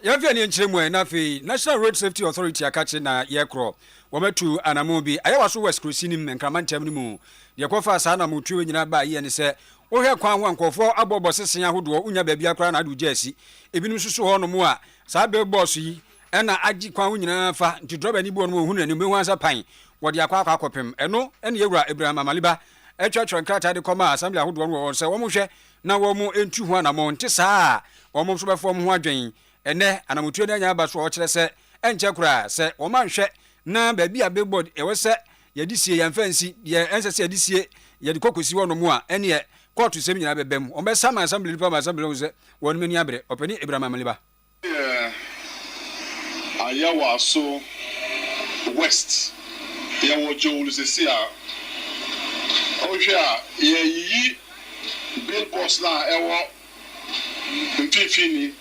ya fi ani nkyeremu na fi National Road Safety Authority akache na yekro womatu anamo bi ayawa so West Cruisinim nkramantam ni mu ye kofa sa na mutwe nyina ba ye ne se wo hwe kwan ho ankofo abobo sesen ahodo unya ba bia kra na adu jasi ebinum susu ho no mu a sa be boss yi ena agi kwan ho nyina fa nti droba ni bo no hu na ni mehu ansa pan wo de akwa akopem eno ene yewura Ibrahim Amaliba etwatwa nkrata de koma assembly ahodo no wo se wo mo hwe na wo mo entu ho anamo nti saa wo mo so be fo mo ho adwen ene anamutwe na nya ba so o kire se enche kura se wo man hwe na ba bia billboard e wo se yedisie yamfansi ye ensese yedisie yedi kokosi wo no mu a ene court sem nyina bebem o be sama assembly pa assembly wo se won mani abre openi Ibrahim Amaliba yawa so west yawo Joel Sesia ohia yi billboards na ewo ntifini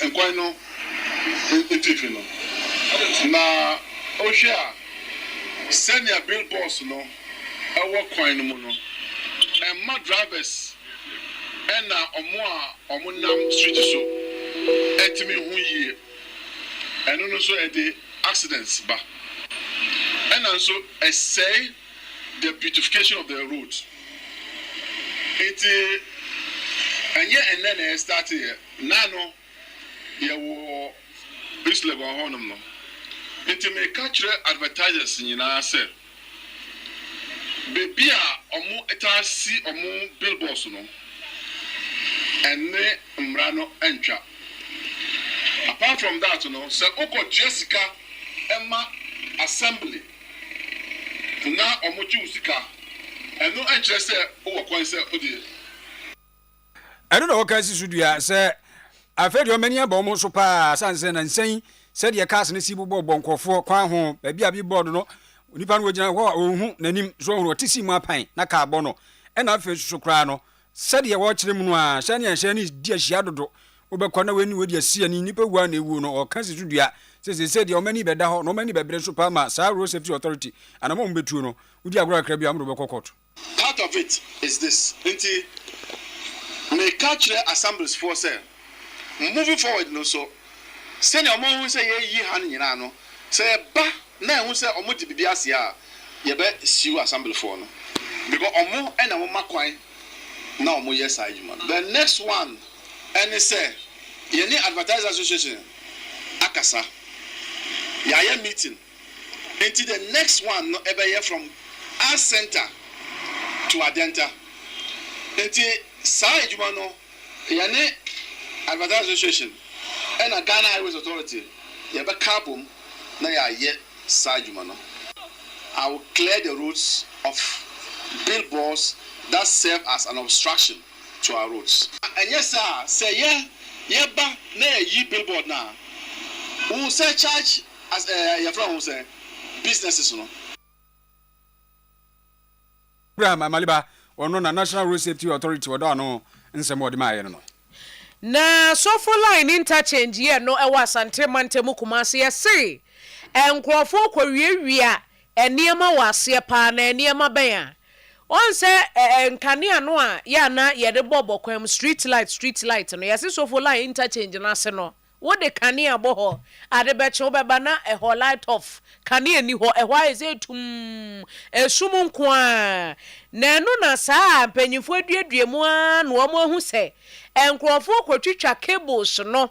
enkwan no ntifino na ohia senior billboards no ewo kwan no mu no emma drivers ena omo nam street so etimi hu yie eno no so e dey accidents ba and so I say the beautification of the road. And then I started here. Nano, you this level honum no. Me catch advertisers in our say. Baby omu eta si omu billboards no. And ne mrano encha. Apart from that, say Oko Jessica Emma Assembly. Na omoju usika eno enkyere se wo kwan se odi eno na wokansi sudua se afedi o mani aba mo so pa sanse na nsan se de cars ne si bobo bonkofo kwan ho ba bia bi board no nipa no wogina ho ohu nanim so ho otisi mu apan na ka abo no ena afi so kra no se de wo kyere mu no a hye ne hye ne di ahia dodo wobekwa na weni wodi asia ni nipa wu na ewu no okansi sudua se de o mani beda ho no mani bebre so pa ma sa road safety authority anamo mbetu no udi agora kra bia amro be kokot. Part of it is this nti me catch the assemblies for say moving forward no so say na omo hu say ye ha nyina no say ba na hu say omo di bibia ase a ye be siu assembly for no because omo e na mo makwan na omo yes ajuma. The next one and say ye ni advertisers association akasa ya meeting until the next one no ever hear from our center to Adenta until sa ejuma no ya ne advertisers association and a Ghana Highways Authority ya be carbon na ya ye sa ejuma no. I will clear the roads of billboards that serve as an obstruction to our roads. And yes sir, say yeah ba na yi billboard na who say charge as your friend who say businesses no. Grandma Maliba ono na National Road Safety Authority wada no nsem wode ma ye no. Na so for line interchange here no e wa Asante Mantemu Kumase yesi enkrofo kwawiewia eniema wase pa na eniema ben a on say nkania no a ya na ye de bobo kwam street light no yesi so for line interchange na se no wo de kania bo ho ade be che obeba na e ho light off kania ni ho e hwa ezetum esum nko a na no na saa mpanyifo aduadue mu a no omo hu se enkrofo kwatwitwa cables no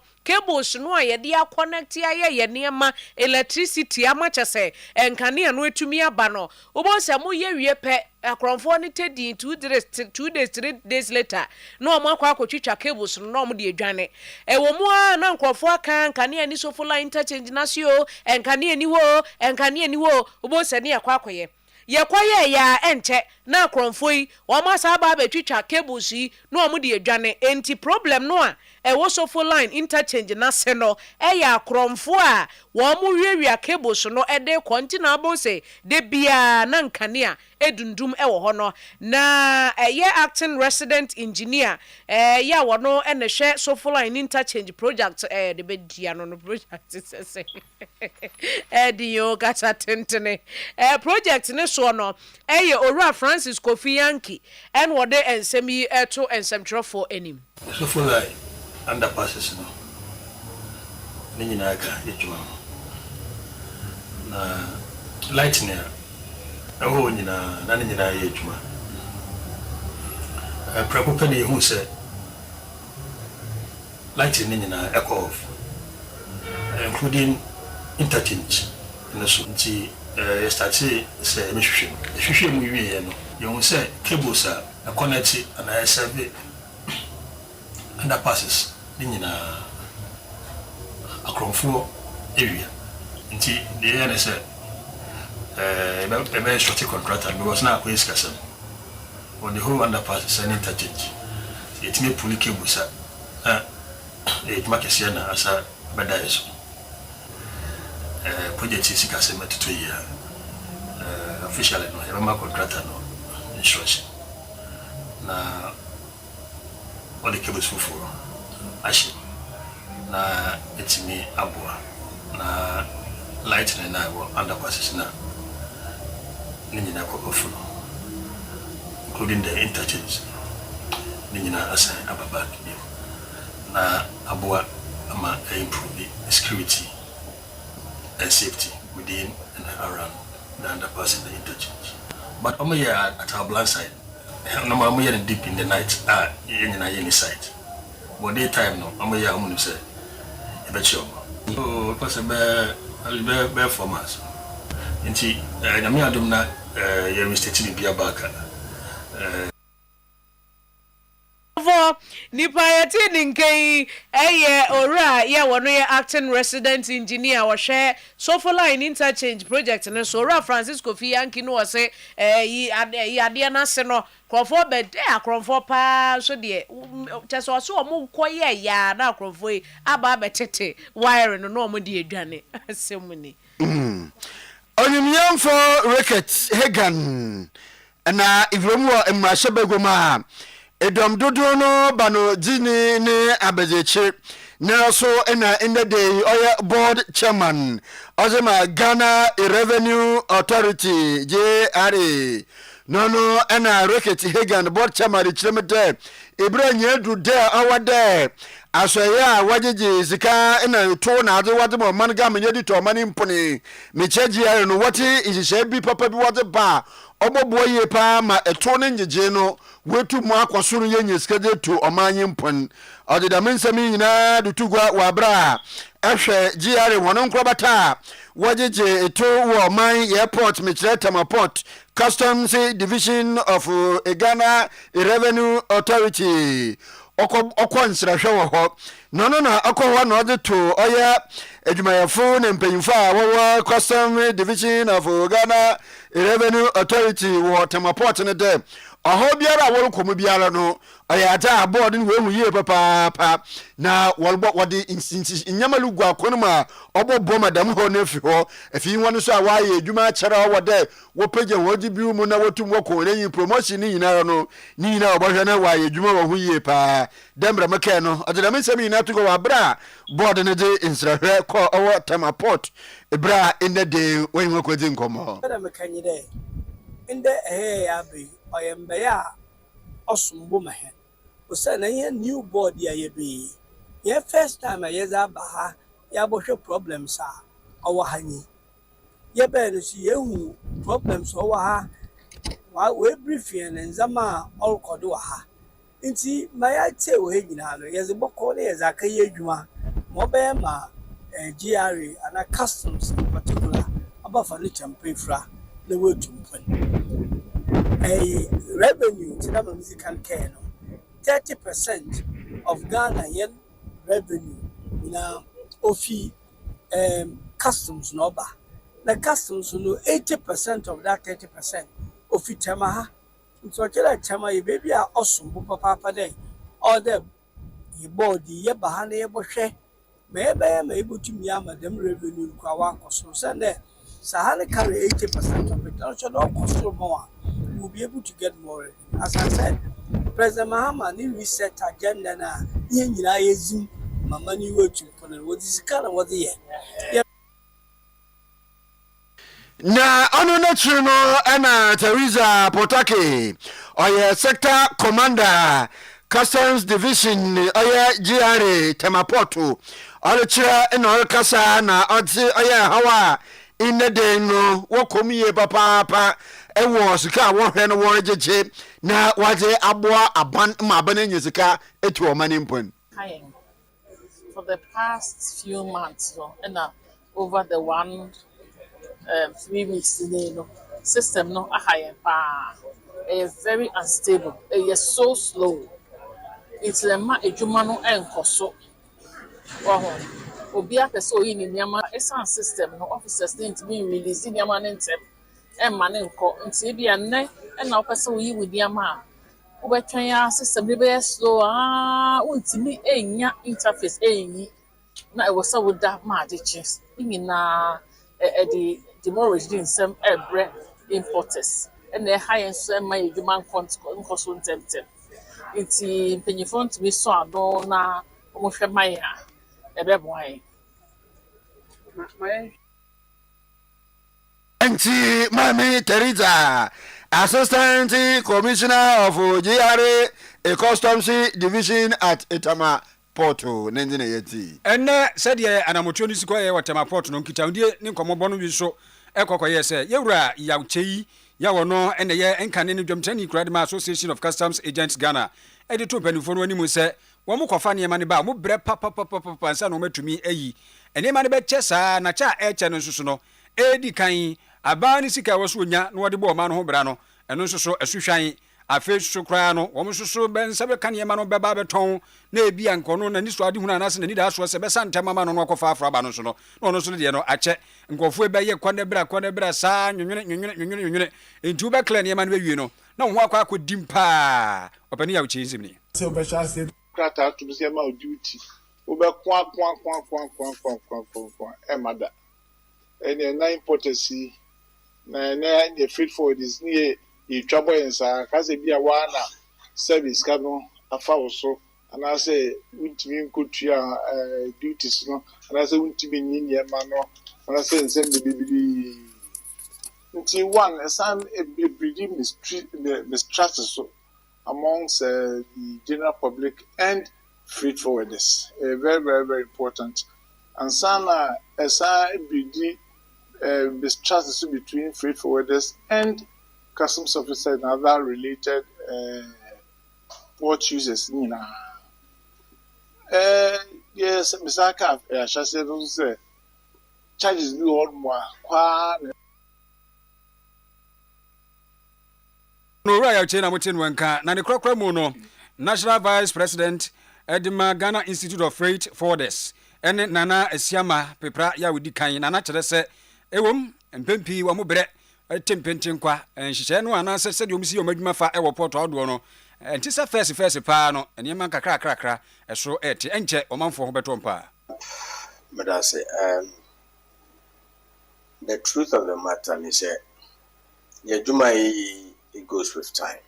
a ye dia connect ye niema electricity amachese enkania no etumi aba no obo se mo ye wie pe akromfo ni tedi 2 days 3 days later no omo akwa kwatwitwa cables no omo de adwane ewo mu a na nkrofo aka enkania ni so full interchange na sio enkania ni ho obo se ne akwa akoye ye kwaye ya enche na akromfo yi o ma sa ba betwitwa cables yi no omo de adwane enti problem no a ewo so full line interchange na se no ya akromfo a wo mu wiewia cables no de kontina abose de bia na nkania edundum ewo ho no na acting resident engineer ya wo no ene hwe so full line interchange project de bedia no project se di yo gata tentene project ne so no Ora Francis Kofi Yankee and what they ensemi to ensemtro for enim so full line underpasses no nina aka ejuma na lightning aho nyina na nyina ye ejuma prepare ni hu se lightning nyina echo off including interchange no so nti yesterday say mehwehwe mu wie no you say cables are connected and I serve underpasses nyina akromfo area nti the area say a short contractor because now we discuss on the whole underpasses and interchange it may pull cables it make sense as a badayeso project sika se metoto yi officially no yɛbɛma contractor no instruction na ɔde cables foforɔ ahye na ɛtumi aboa na light na ɛwɔ underpasses na ne nyinaa kɔkɔfo no including the interchange ne nyinaa asan aba back bio na aboa ama improve security and safety within and around the underpass and the interchange. But I'm here at our blind side. I'm here deep in the night. Any side. But daytime no, I'm here. I'm going to say, a bit sure. Oh, it was a bear for us. And see, I'm here. I'm not. You're mistaken. Be a backer. Nipa yati ninkei ora ye wono ye acting resident engineer wo hwe Sofo line interchange project ne so ora Francisco Fiyanki no wose yi ade na se no krofo bede akrofo pa so de teso so omo koye ya na akrofo yi aba betete wire no no omo de adwane asemuni onyumyamfo Ricketts Hagan na ivromu emashebegoma Edom dodo no bano jini ne abejeche na so ena in the day oya board chairman ozema Ghana Revenue Authority JRA no ena Ricketts Hagan board chairman chemete Ibrahim du de awade asoya wajeje zika ena to na ade wade mo man ga menye di to mani mpone mecheji ya no wati ihye bi papa bi wade ba oboboye pa ma eto ne njeje no wetu mu akosoro yenye skede to omanye mpon odeda mensami nyina dutugwa wabra ehwe GRA wono nkrobata wajeje eto wo man airport mechire tamaport customs division of Ghana Revenue Authority okon srahwe wo ho no na akwa na ode to oya adwumayefo na mpanyimfo a wo customs division of Ghana Revenue Authority wo tamaport ne de oho biara woro komo biara no ayata aboard ni we huye papa na wolbo wode nyamalu gwa konoma obobo madam ho na fi ho afi wonu so awaye adwuma kyera wode wo page wodi biu mu na wotum wo ko leyin promotion ni nyina no ni nyina obohwe na waye adwuma wo huye pa dembra meka no odeda mensemi nyina to go wabra board ne de insrahwe ko owo tamaport ebra in the day when we kwedi nkomo da meka nyi de inde ya be oyembe ya osumbo mahe usa na ye new board ya yebi ye first time ye za ba ha ya bo hwe problems a owo hanyi ye be no si ye hu problems owo ha wa we brief ye nzama olkodo ha nti ma ya che wo he nyina no ye ze boko na ye za ka ye adwuma mo be ma GRA ana customs in particular aba fa ni champefra le wetumpan revenue to the musical care no 30% of Ghana revenue na ofi customs no ba the customs no 80% of that 30% ofi tamaha so kila tama ye baby a osumbo papa dey all them ye body ye bahana ye bohwe me ibutumi ama dem revenue kwa wa koso say Sahara carry 80% of it. Also, no cost more. We'll be able to get more. As I said, President Mahama ni reset agenda na yengina yezim mama ni wetu kono what is kind of what the na ono na chino ana Teresa Potake oye sector commander customs division oye GRA Temapoto ole chira eno kasa na odi oye hawa in the day no wokomiye papa ewo sika wo hwe no wo jeje na waje aboa aban ma abane nyesika eti o mani mpon for the past few months and over the 3 weeks no system no ahayen pa is very unstable it is so slow it's a ma ejuma no enkoso obi apeso yi ni niama esan system no officers didn't be released niama ntem emma ne nko nti bia nne na opeso yi with niama obetwan ya system be slow untimi enya interface enyi na e was so da ma de chest imi na the demorage in some bread importers and the high and some my demand conso tempted. It's in front to be so na almost my boy. Nti Mami Teresa, Assistant Commissioner of GRA Customs Division at Etama Porto, Nendine Yeti. Ene said ye anamotuo ni siko ye Etama Porto no nkita ndie ni nkomobo no bi so ekokoye se yewura ya chei ya wono ene ye enkane ni dwomtani Kradima Association of Customs Agents Ghana edito panifo no animu se wo mkofa ne ma ne ba mo bre papa nsa no matumi ayi ene ma ne be chesa na cha eche no nsusu no edi kan aba ni sika wo so nya no wode bo ma no ho bra no eno nsusu esuhwan afi so kra no wo nsusu be nsa be kan ye ma no be ba beton na ebi ankono na ni so ade hunu na se na ni da so se be santa mama no akofa afra ba no so no no so de no ache nkofo be ye kwane bra sa nwunwene entu be clear ne ma no be wie no na ho akwa akodimpa opani ya uchi nzimni se obesha se krata to be se ma duty obe kwa e mada ene na importance na the freight forward is near the trouble in sa kaze bia wana service ka no afa so ana say untimi nkotua duties no ana say untimi nyinya ma no ana say nsem de bibili nti one some breeding mistrust so amongst the general public and freight forwarders very important and some breeding mistrust between freight forwarders and customs officers and other related port users. Yes, Mr. Kaf, I shall say those charges do all more. No right out chena mutin wanka na ne krokra mu no National Vice President Edema Ghana Institute of Freight Forwarders ene nana asiama pepra ya wudi kan nana kire se ewom mpempi wa mo bre tempentin kwa nhihye no ana se de omisi omadwuma fa ewo porto odo no enti se first pa no enema kakra eso eti enche omanfo ho beto mpa but I say the truth of the matter is your juma it goes with time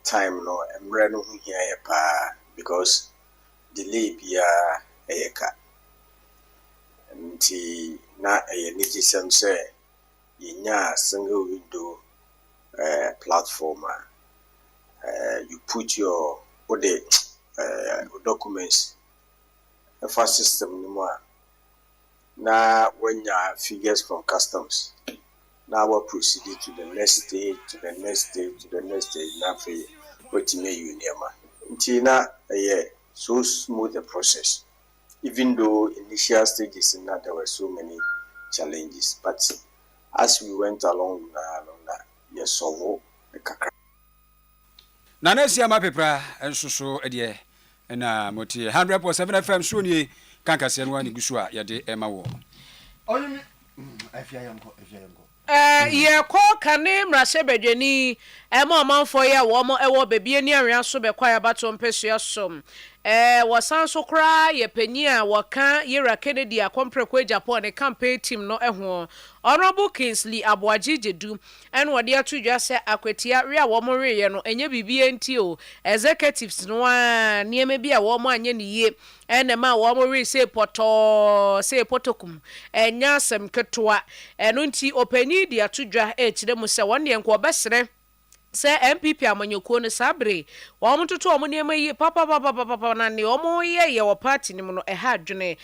time no emre no hu hia pa because delay bia eyeka nti na niji sem say yinya single window platform you put your documents a fast system anymore now when your figures from customs now we'll proceed to the next stage now for what you may until now so smooth the process even though initial stages in that there were so many challenges but as we went along yes so na na sia ma pepra ensoso ede na moti 100.7 FM so ni kanka se no ani gusu a yede ema wo oyimi afia yanko ye ko kane mrase bedwani ema omanfo ye wo mo ewo bebie ni anwea so be kwa ya bato mpesua som wasan so kra ye panyi a waka yera Kennedy akompreko Japan campaign team no eho Honorable Kingsley Aboajijedu en wode atudwa se akwatia re a wo mo reye no enye bibie nti o executives no a nieme bi a wo mo anye ne ye enema wo mo re se potokum enya sem ketwa eno nti opanyi di atudwa kire mu se wonde enko obesere se MPP amanyoko no sabre wo mtoto omo niema yi papa na ne omo ye wo party ni mu no ha adwene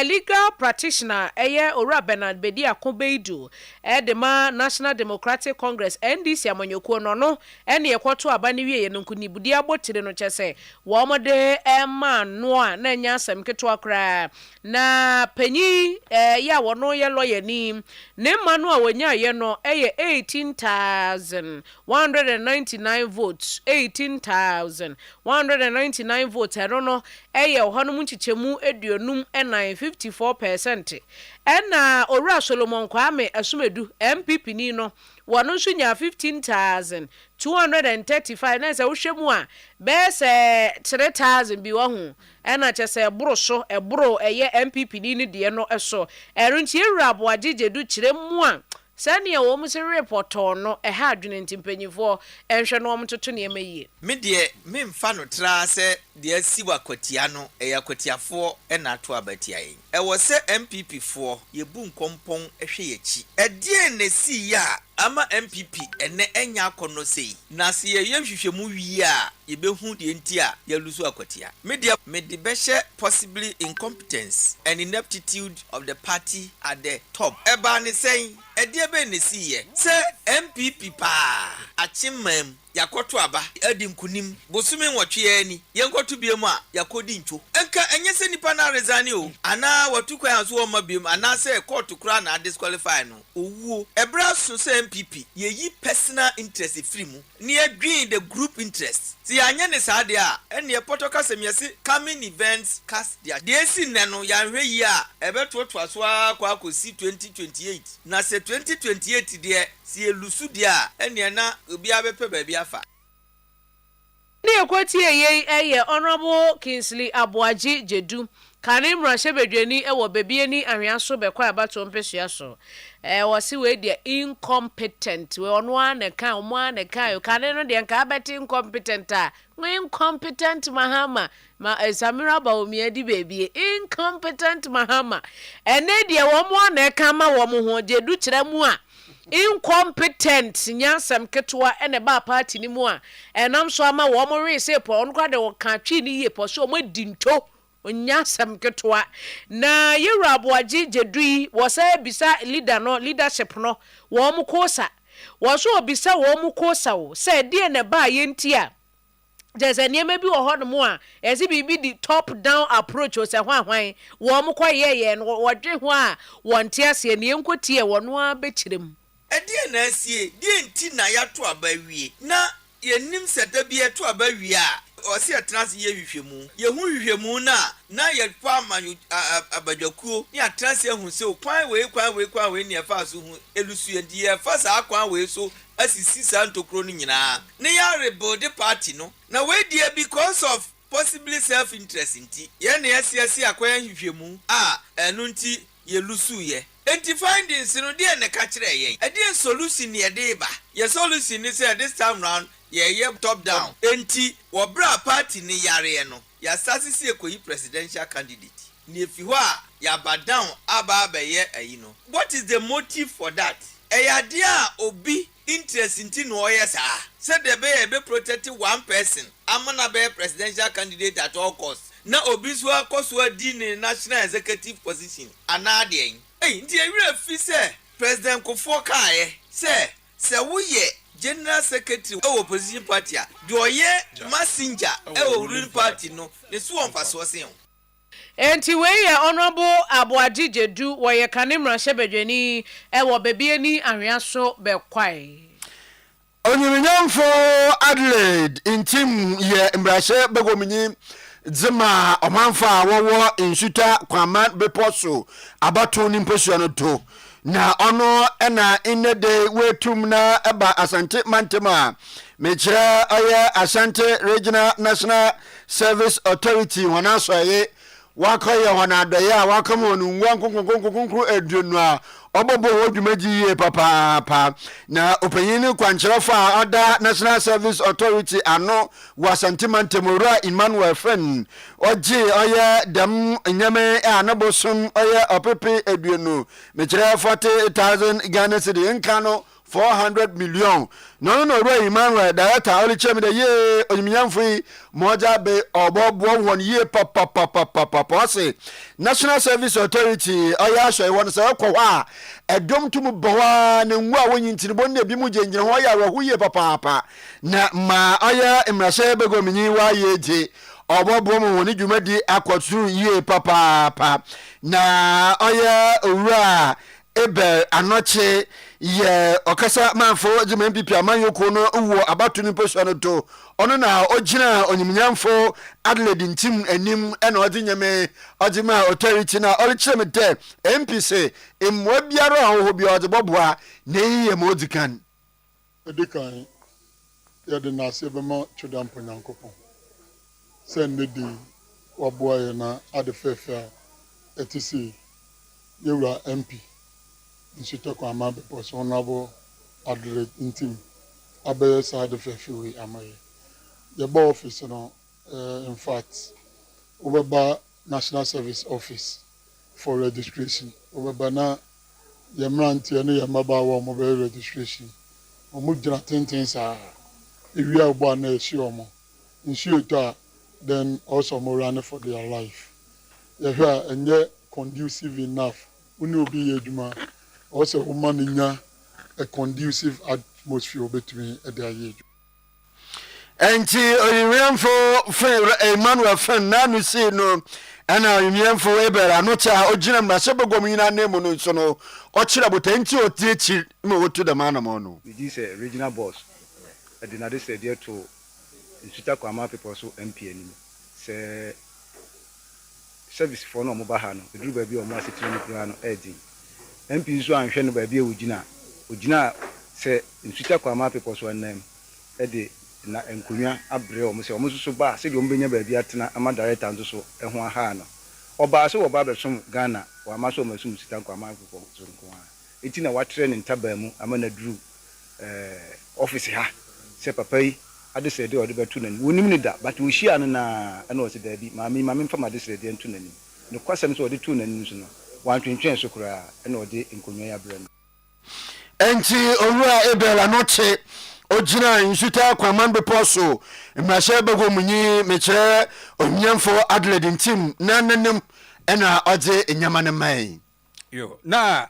legal practitioner eye Ora Bernard Bedi Akobeidu edema National Democratic Congress NDC amanyoko no ene yekoto aba ne wie ye no kunibudi abotire no chese wo mo de ema no a na nya asem keto akra na panyi ya wono ye lawyer ni ne ma no a wonya ye no eye 18,100 199 votes 18,199 votes ɛno no ɛyɛ ɔhanom nchichemu aduonum ɛnan 54%. ɛna owura Solomon Kwame Asumedu MPP ni no wɔno nso nya 15,235 na sɛ wohwɛ mu a bɛɛ sɛ 3,000 bi wɔ ho ɛna kyɛ sɛ ɛboro so ɛboro ɛyɛ MPP ni deɛ no ɛso ɛno nti ewura aboagye gyedu kyerɛ mu a sɛnea wɔn mu se repɔtɔ no ɛha adwene nti mpanyinfoɔ ɛnhwɛ no wɔn toto nneɛma yie. Me deɛ me mfa no tra sɛ deɛ si wa kwatia no ɛyɛ kwatiafoɔ ɛna ato abatia yɛn. Ɛwɔ sɛ MPP foɔ yɛbu nkɔmpɔn ɛhwɛ yɛkyi. Ɛdeɛ na si ya ama MPP ɛnɛ ɛnya akɔnɔ sei. Na se yɛyɛ hwehwɛmu wie a yɛbɛhu deɛ nti a yɛlusu akwatia. Me deɛ me de bɛhyɛ possibly incompetence and ineptitude of the party at the top. Ɛba ne sɛn ɛdeɛ bɛ ne si yɛ. Sɛ MPP paa akyemam yakoto aba adi nkunim bosumi nwɔtwe ani yɛnkɔto biem a yakodi ncho enka enye se nipa na resign o ana watu kwan so ma biem ana se court kura na disqualify no owuo ebra so se MPP yeyi personal interest free mu ne adwin the group interest ti anya ne saade a ene potoka semiase coming events cast dia de si ne no yanhwe yi a ebeto aso akwa akosi 2028 na se 2028 de si elusu dia ene na obi abepe ba bi afa ne ekwati eye Honorable Kingsley Aboagye Gyedu kane mrahye bedwani ewo bebieni ahweaso bekwa abato mpesua so wasi we dia incompetent we ono an kan omo an kan kane no de nka abeti incompetent a incompetent mahama ma Samira Baomi adi bebie incompetent mahama ene de wo mo an kan ma wo mo ho Gyedu kyerɛ mu a incompetent nyansam ketwa ene ba party ni mu a enam so ama wo mo re se po on kwa de wo ka twi ni ye po so mo dinto nyansam ketwa na Yewura Aboagye Gyedu wo sa bisa leader no leadership no wo mo kosa wo so obisa wo mo kosa wo se de ne ba ye nti a jese niema bi wo ho no mu a ezi bibi di top down approach o se hwan wo mo koye no wo dwe ho a wonte ase ne enkotie wo no a bekirem ɛdeɛ na asie deɛ nti na yato aba wie na yɛnim sɛda bi yato aba wie a ɔse atrase yɛ hwehwɛmu yɛhu hwehwɛmu na yɛpa amanyo abadwakuo ne atrase ahu sɛ kwan wei ne ɛfa so hu elusu yɛdi yɛfa saa kwan wei so asisi saa ntokuro no nyinaa ne yɛ rebuild party no na wei deɛ because of possibly self interest nti yɛn na yɛsiasi akwan hwehwɛmu a ɛno nti yɛlusu yɛ enti findings no de na ka kire yen e de solution ne de ba ye solution ni say this time round ye top down enti wo bra party ni yare no ya sasisi ekoyi presidential candidate ni efi ho a ya ba down aba ba ye ayi no what is the motive for that e ya de a obi interest nti no oye saa say de be protect one person amana be presidential candidate at all costs na obi so akoso di ni national executive position anade Hey, ndi ewira fi se President Kofo Kaye se wo ye General Secretary e opposition party a de oye messenger e ruling party no ne so on faso se ho enti we ye Honorable Aboagye Gyedu wo ye kane mrahye bedwani e wo bebieni ahweaso bekwai Onyiminyamfo Adelaide intim ye mrahye begominyi Zima omanfa wowo insuta kwaman beposo abato ni mposuo no to na ono ena inede wetum na eba Asante Mantema mechira oye Asante Regional National Service Authority wana soye wakoye wana adoye wakamo nwa nkonkonkonkonkonko eduonu a obobo wodwumaji ye papa na opanyini kwankyerɛfo oda National Service Authority ano Asante Mantemora Emmanuel Fen oje oye dem nyame anabosom oye opepe eduonu mechira 40,000 Ghana cedi nkano 400 million no Emmanuel director oli chemi de ye onyimyamfo moja be obobo won ye papa se National Service Authority oya so won se kwa wa edom tum bowa ne nwa wonyintini bonne bi mu gengyina ho ya wo ye papa na ma oya emrase begominyi wa yeje obobo mo woni dwumadi akwatu ye papa na oya owura ebe anoche ye okasa manfo ejima MPP amanyoko no wo abatu ni position to ono na ogina onyimnyamfo Adelaide ntim anim ena odi nyame ojima authority na olicheme de MPC emwa biara ho bi odi boboa na yiye modikan edikan ya de na se bema twedampo nyankopon se ndedi waboa ye na adefefa etisi yewura MP nsuto kwa mabe poso Honorable Adelaide ntim abe side fefiwe amaye yeba office no in fact over National Service Office for registration over na yemranti ene yemaba wa mo be registration omo gina tenten sa ewi agbo na esi omo nsuo to then also more run for their life yehwa enye conducive enough uni obi yeduma also woman a conducive atmosphere between their age. Enti oyimfo Emmanuel fan nanu say no ana oyimfo ebera no cha ogina mrase begom yina nemu no so no o kira botanti o tiechi me wotu da mana mo no this regional boss adinade said there to Nsuta Kwama people so MP anim say service for no mobile ha no eduru ba bi o mo asetiri no kura no edi MP so anhwe no ba bi ogina say Nsuta Kwama people so name edi na enkunya abre o mo se o mo so ba se de o mbenya ba bi atena ama director nso so eho aha no oba se wo ba besom Ghana wa ma so masum Nsuta Kwama people so nko ha eti na wa training tabamu ama na duru office ha se papa yi ade se de ode betu nani wonim ni da but wo hia no na na o se da bi maami mfa ma de se de ntu nani no kwasem so ode tu nani so no wan twentwen so kura na ode enkonwa ya bre no enti owura ebela no che ogina Nsuta Kwama bepo so mrashe begom nyi mekire onyamfo Adelaide ntim nanenem ena ode enyama ne mai yo na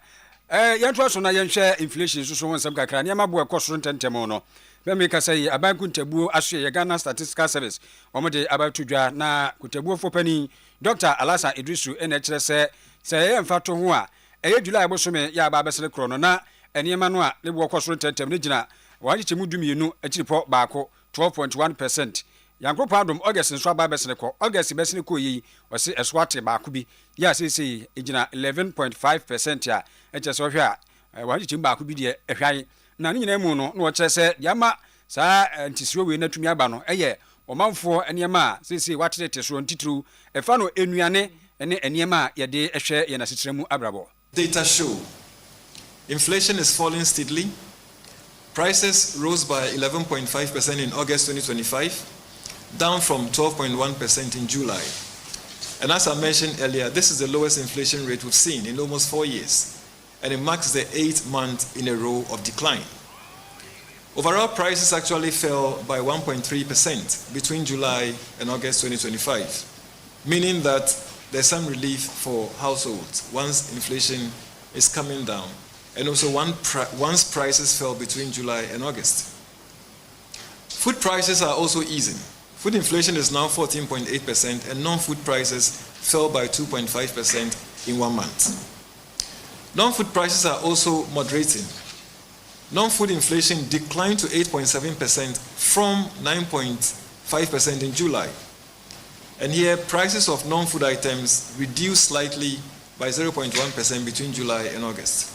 yanto so na yenhwe inflation so wonsam kakra ne mabo ekosoro ntentem no be me ka say abanku ntabuo ahwe ye Ghana Statistical Service omode abatudwa na kutabuo fopani Dr. Alasa Idrisu ene kire se ye mfato ho a eye July bosome ya ba besere kro no na enema no a ne bo ekosoro ntentem ne gina waje chemudumienu akiripo baako 12.1%. Yankropa adom August nso aba besene ko August besene ko yi wose eswate baako bi ya sese egina 11.5% ya eche so hwe a waje chim baako bi de ehwan na ne nyina mu no na wo kire se yama saa ntisiro we na tumi aba no eye omanfo enema sese watetete so ntitru efa no enuane ene enema ye de ehwe ye na sitremu abrabo. Data show inflation is falling steadily. Prices rose by 11.5% in August 2025, down from 12.1% in July. And as I mentioned earlier, this is the lowest inflation rate we've seen in almost 4 years, and it marks the 8th month in a row of decline. Overall prices actually fell by 1.3% between July and August 2025, meaning that there's some relief for households once inflation is coming down, and also once prices fell between July and August. Food prices are also easing. Food inflation is now 14.8%, and non-food prices fell by 2.5% in 1 month. Non-food prices are also moderating. Non-food inflation declined to 8.7% from 9.5% in July. And here, prices of non-food items reduced slightly by 0.1% between July and August.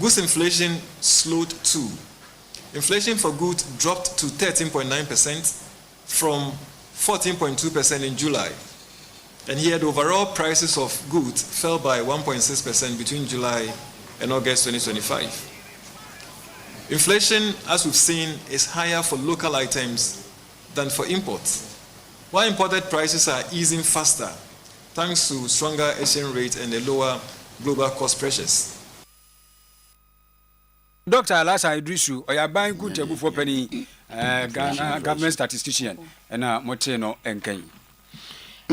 Goods inflation slowed too. Inflation for goods dropped to 13.9% from 14.2% in July. And here the overall prices of goods fell by 1.6% between July and August 2025. Inflation, as we've seen, is higher for local items than for imports, while imported prices are easing faster thanks to stronger exchange rate and the lower global cost pressures. Dr. Alasa Idrisu oyaban kuntebu fopani Ghana government statistician na moteno enkan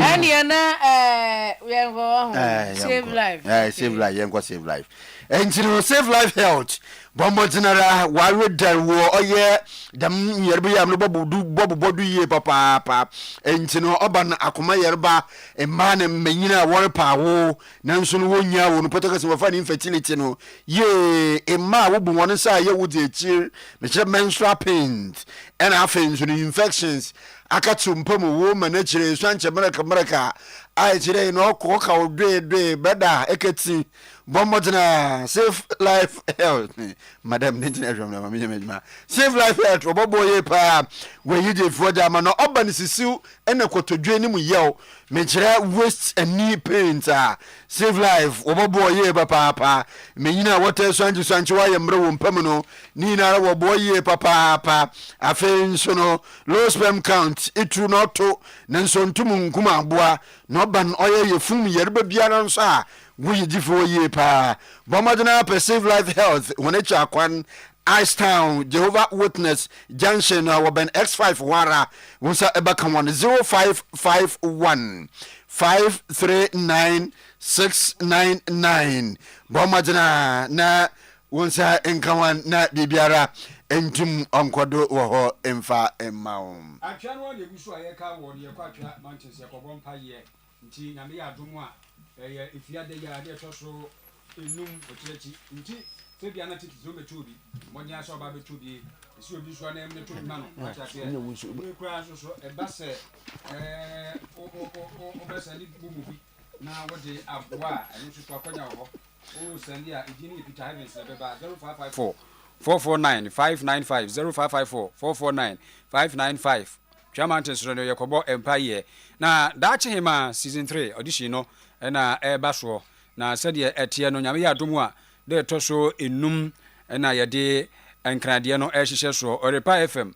Any na we go save life. Save life, yenko save life. And you know, save life health. Bombo general, why would there war oh yeah, dam yerbi am no bobu ye papa and you know oban akoma yerba a man and menina war power nansun wonya won protect some fan infertility no ye a ma wo bu one side ye would cheer menstrual pains and affins and infections akatu mpamu wo managere swanche America I today no ko ka odwe beda eketi bombo na save life health madam ninja na mama save life health oboboye pa we yije foja ma no oba ni sisiu ene kotodwe ni mu yew menchira waste and knee pains save life oboboye papa menyina water swanche wa yemre wo mpam no ni na ra oboboye papa afen so no low sperm count itu no to nanso ntum nkuma aboa no ban oye yefum yerba biara nso a we differ ye pa bomadana perceive life health when it akwan Ice Town Jehovah Witness Junction Waben X5 Wara wonsa ebaka 0551 539 699 bomadana na wonsa enkawan na bibiara entum onkodo wo ho emfa emaum atwa no le gusu ayeka wo de kwatwa Manchester yakobompa ye nti na me ya domu a ifiade ya de toso enum otiachi nti se bia na titi zo metubi monya so ba betubi esi obi so na emne to na no atase e kura so e ba se o ba se ni bubu bi na wo de aboa enu so akonya wo o send ya ejini Peter Heavens na beba 0554 449 595 0554 449 595 Chairman Srono Yakobo Empire na dache hima season 3 audition no na eba so na sede etie no nyame ya domu a de toso enum na yede enkrade no ehihye so Oyerepa FM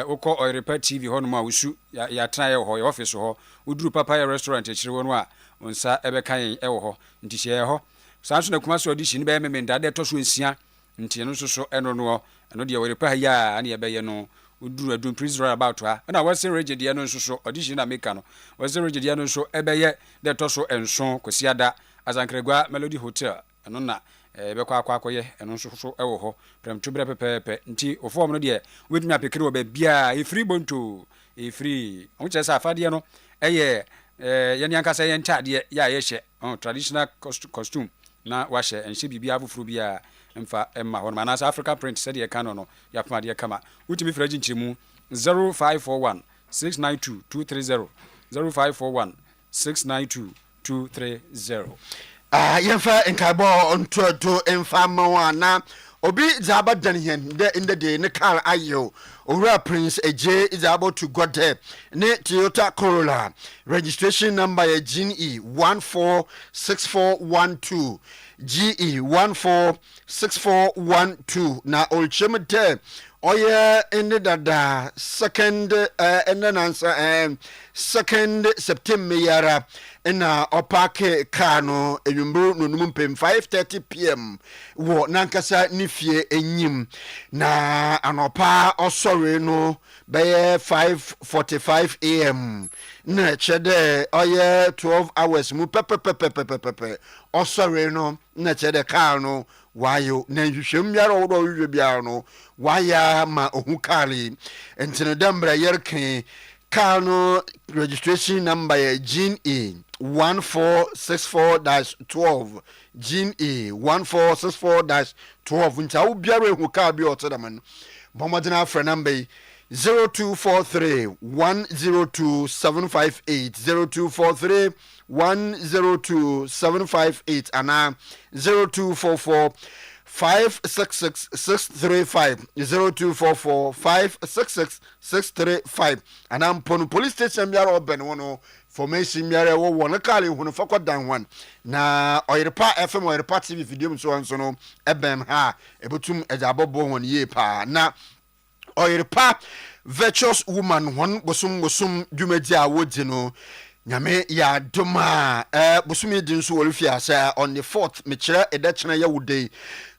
ukọ Oyerepa TV ho no ma wusu ya tena ye ho ye office ho uduru papa restaurant ekire wo no a onsa ebekan ewo ho ntihye ho sanso na kuma so audition be memenda de toso ensia nti no so eno no de Oyerepa ya na ye be ye no uduru adun please right about ha na wase reje de no so audition na meka no wase reje de no so ebeye de toso enso kwasiada azankregwa Melody Hotel eno na ebekwa akwakoye eno so ewo ho premtu bre pepepe nti ofom no de wedumi apekere wo ba bia e free bonto e free onche sa afade no eye yene yankasa ye ntade ya yehye traditional costume na wahye enhye bibia afufuru bia emfa emma ho na African print said ye kan no ya pama de kama utimi fraji nchirimu 0541 692 230 0541 692 230 yefa enkabo onto emfa mawana obi zaba danhen de in the day ne car ayo owura Prince Eje is about to go there ne Toyota Corolla registration number GE 146412 GE 146412 na olchemete oye ende dada second answer 2nd September yara na opake kano enwumbro nonum pem 5:30 PM wo nankasa nifie enyim na anopa osore no be 5:45 AM na chede oye 12 hours mu pepe osore no na chede kano wayo na hwehwem yara wo do hwehwe bia no waya ma ohukali entene dambra yerke kano registration number GE 1464-12 GE 1464-12 nta wo biara ehu ka bi otedam bomodena afra number 0243 102 758 0243 102 758 ana 0244 566-635 0244 566-635 and I'm police station biara oben wono formation biara wo wona kale hunu fakwa dan one na Oyerepa FM Oyerepa TV video so no ebem ha ebutum ejabobo won ye pa na Oyerepa virtuous woman won bosum dwumadi a wodi no nyame ya doma bosumi din so wolfia say on the 4th mekire edachena ya wudei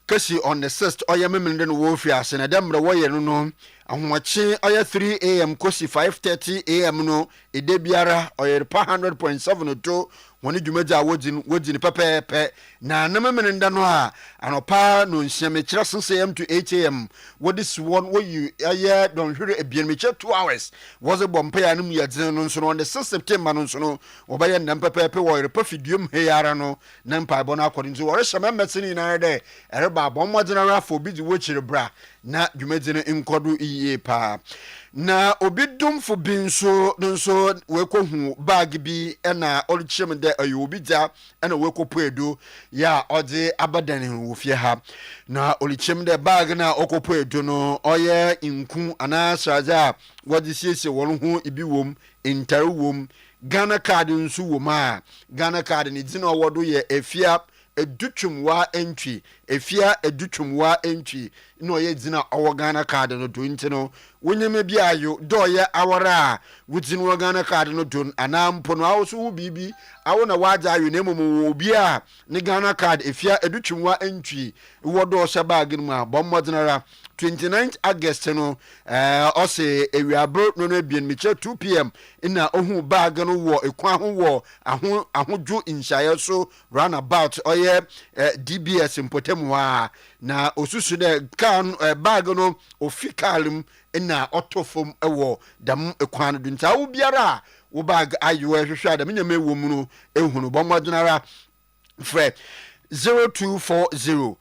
kasi on the 6th oyememende no wo fiase na demre wo ye no ahomache oye 3 am kosi 5:30 am no edebiara Oyerepa 100.7 woni dwumaja wodin pepepe na namamenenda no a anopa no nsiame kira 6 am to 8 am wodi swon wo you aye don hwere ebien meche 2 hours was bompa ya num yadin no nso no on the 6 September no nso no obaye ndam pepepe wo Oyerepa fidium heyara no na mpa bo na according to wore shema mesini na de ereba bommodina rafo bi di wo chire bra na dwumaji no nkodo iye pa na obidumfo bi nso wekohu bag bi na olichim de ayobija na wekopo edo ya ode abadan wo fie ha na olichim de bag na okopo edo no oye nku ana sraja wode siesie won ho ibi wom intare wom Ghana card nso wom a Ghana card ni dina wodo ye efia edutwumwa entry efia edutwumwa entry no ye dina owo Ghana card no do ntino wonyeme bia ayo do ye awara wudin wo Ghana card no do anampo no awo so wo bibi awo na waja ayo na mum wo bia ne Ghana card efia edutwumwa entry wo do sha bag no ma bommodinara 29th August no ose ewiabro no no bien meche 2 pm ina ohu bag no wo ekwa ho wo ahodwo inshaye so run about oye DBS impotemu na osusu de kan bag no ofikalim ina otofom ewo dam ekwan do nta wo biara wo bag ayo ehwehwe adam nyame wo mu no ehunu bommodinara fre 0240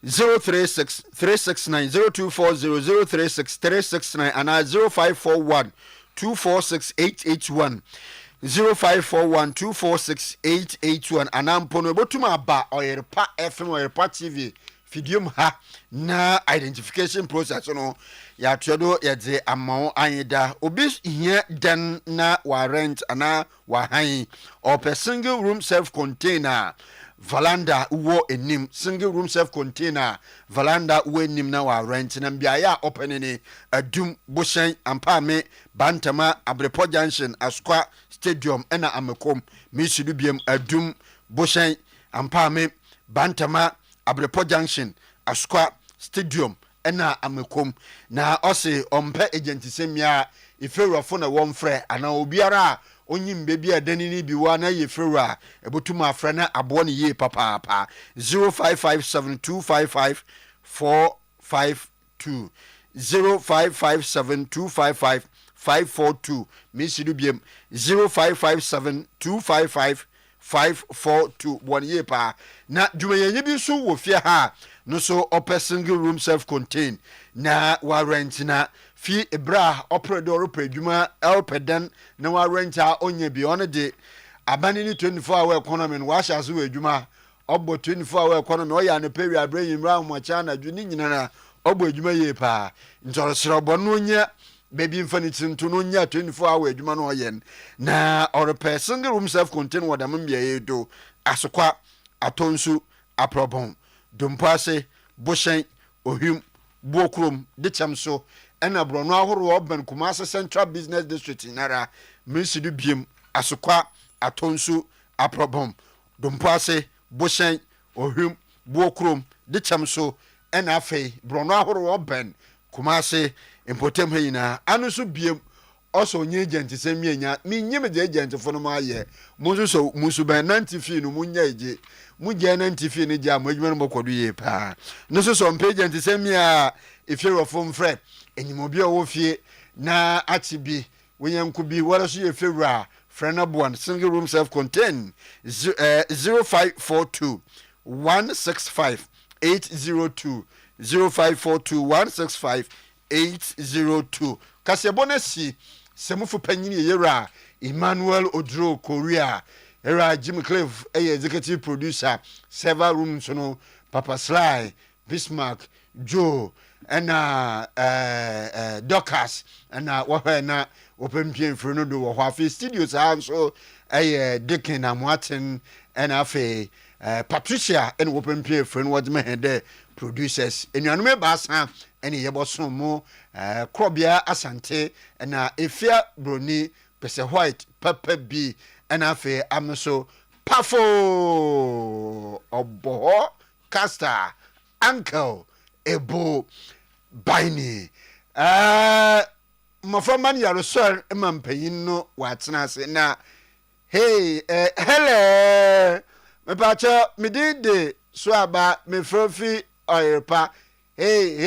036 369 0240 036 369 and 0541 246 881 0541 246 881 and ampono botuma ba Oyerepa FM Oyerepa TV fidium ha na identification process no ya tuedo ya de amao anyeda obi hia den na wa rent ana wa han or per single room self container Valanda uwo enim single room self container Valanda uwo enim na wa rent na bia ya opening adum boshen ampame bantama Abrepo Junction Asqua Stadium ena amekom misidu biem adum boshen ampame bantama Abrepo Junction Asqua Stadium ena amekom na ose ompe agent semia ifewrafo na wonfre ana obiara onyim bebi adani ni biwa na ye frera ebotuma afra na abo ne ye papa 0557255452 0557255542 misidu biem 0557255542 one ye pa na dwumayenye bi so wo fie ha no so upper single room self contained na wa rent na fi ebra operador predwuma elpedan na wa rent a onye bi on de abani ni 24 hour economy no wa sha so edwuma obo 24 hour economy o ya no pewi abranyim ra mo cha na dwuni nyina na obo edwuma ye pa njorosro bo no nya baby mfaniti nto no nya 24 hour edwuma no oyen na or per single room self contained wadam mbia yedo asokwa atonsu aprobon dompase boshen ohim buokrom de chamso ena brono ahoro oban Kumasi Central Business District nara minsidu biem asokwa atonsu aprobon dompase boshen ohim buokrom de chamso ena afei brono ahoro oban Kumasi impotem hina anusu biem also nye agent semienya minyem de agent fo no ma ye musu ben 90 fi no munya eje mugye 90 fi ne ja mo adwuma no bokodu ye pa no so mpe agent semia efero fo mfre enyimobi owo fie na achibi wenyanku bi wala so ye fewra frena one single room self contained 0542 165 802 0542 165 802 kasebonesi semufu panyini yera Emmanuel Odro Korea era Jimmy Cliff executive producer several rooms no Papa Sly Bismarck Joe ena Docas ena wahena opempien freno do wo afi studios also Dickin Amwaten ena afi Patricia ena opempien freno wadme hede producers enuanum baasa ene yeboso mo krobia asante na efia broni pese white pepper b ena afi amso pafo obo caster uncle ebo baini mmɔframma no yaresɔre ma mpanyin no wɔatena ase na hey hello mepakyɛ medin de so aba mefrɛ fi Oyerepa hey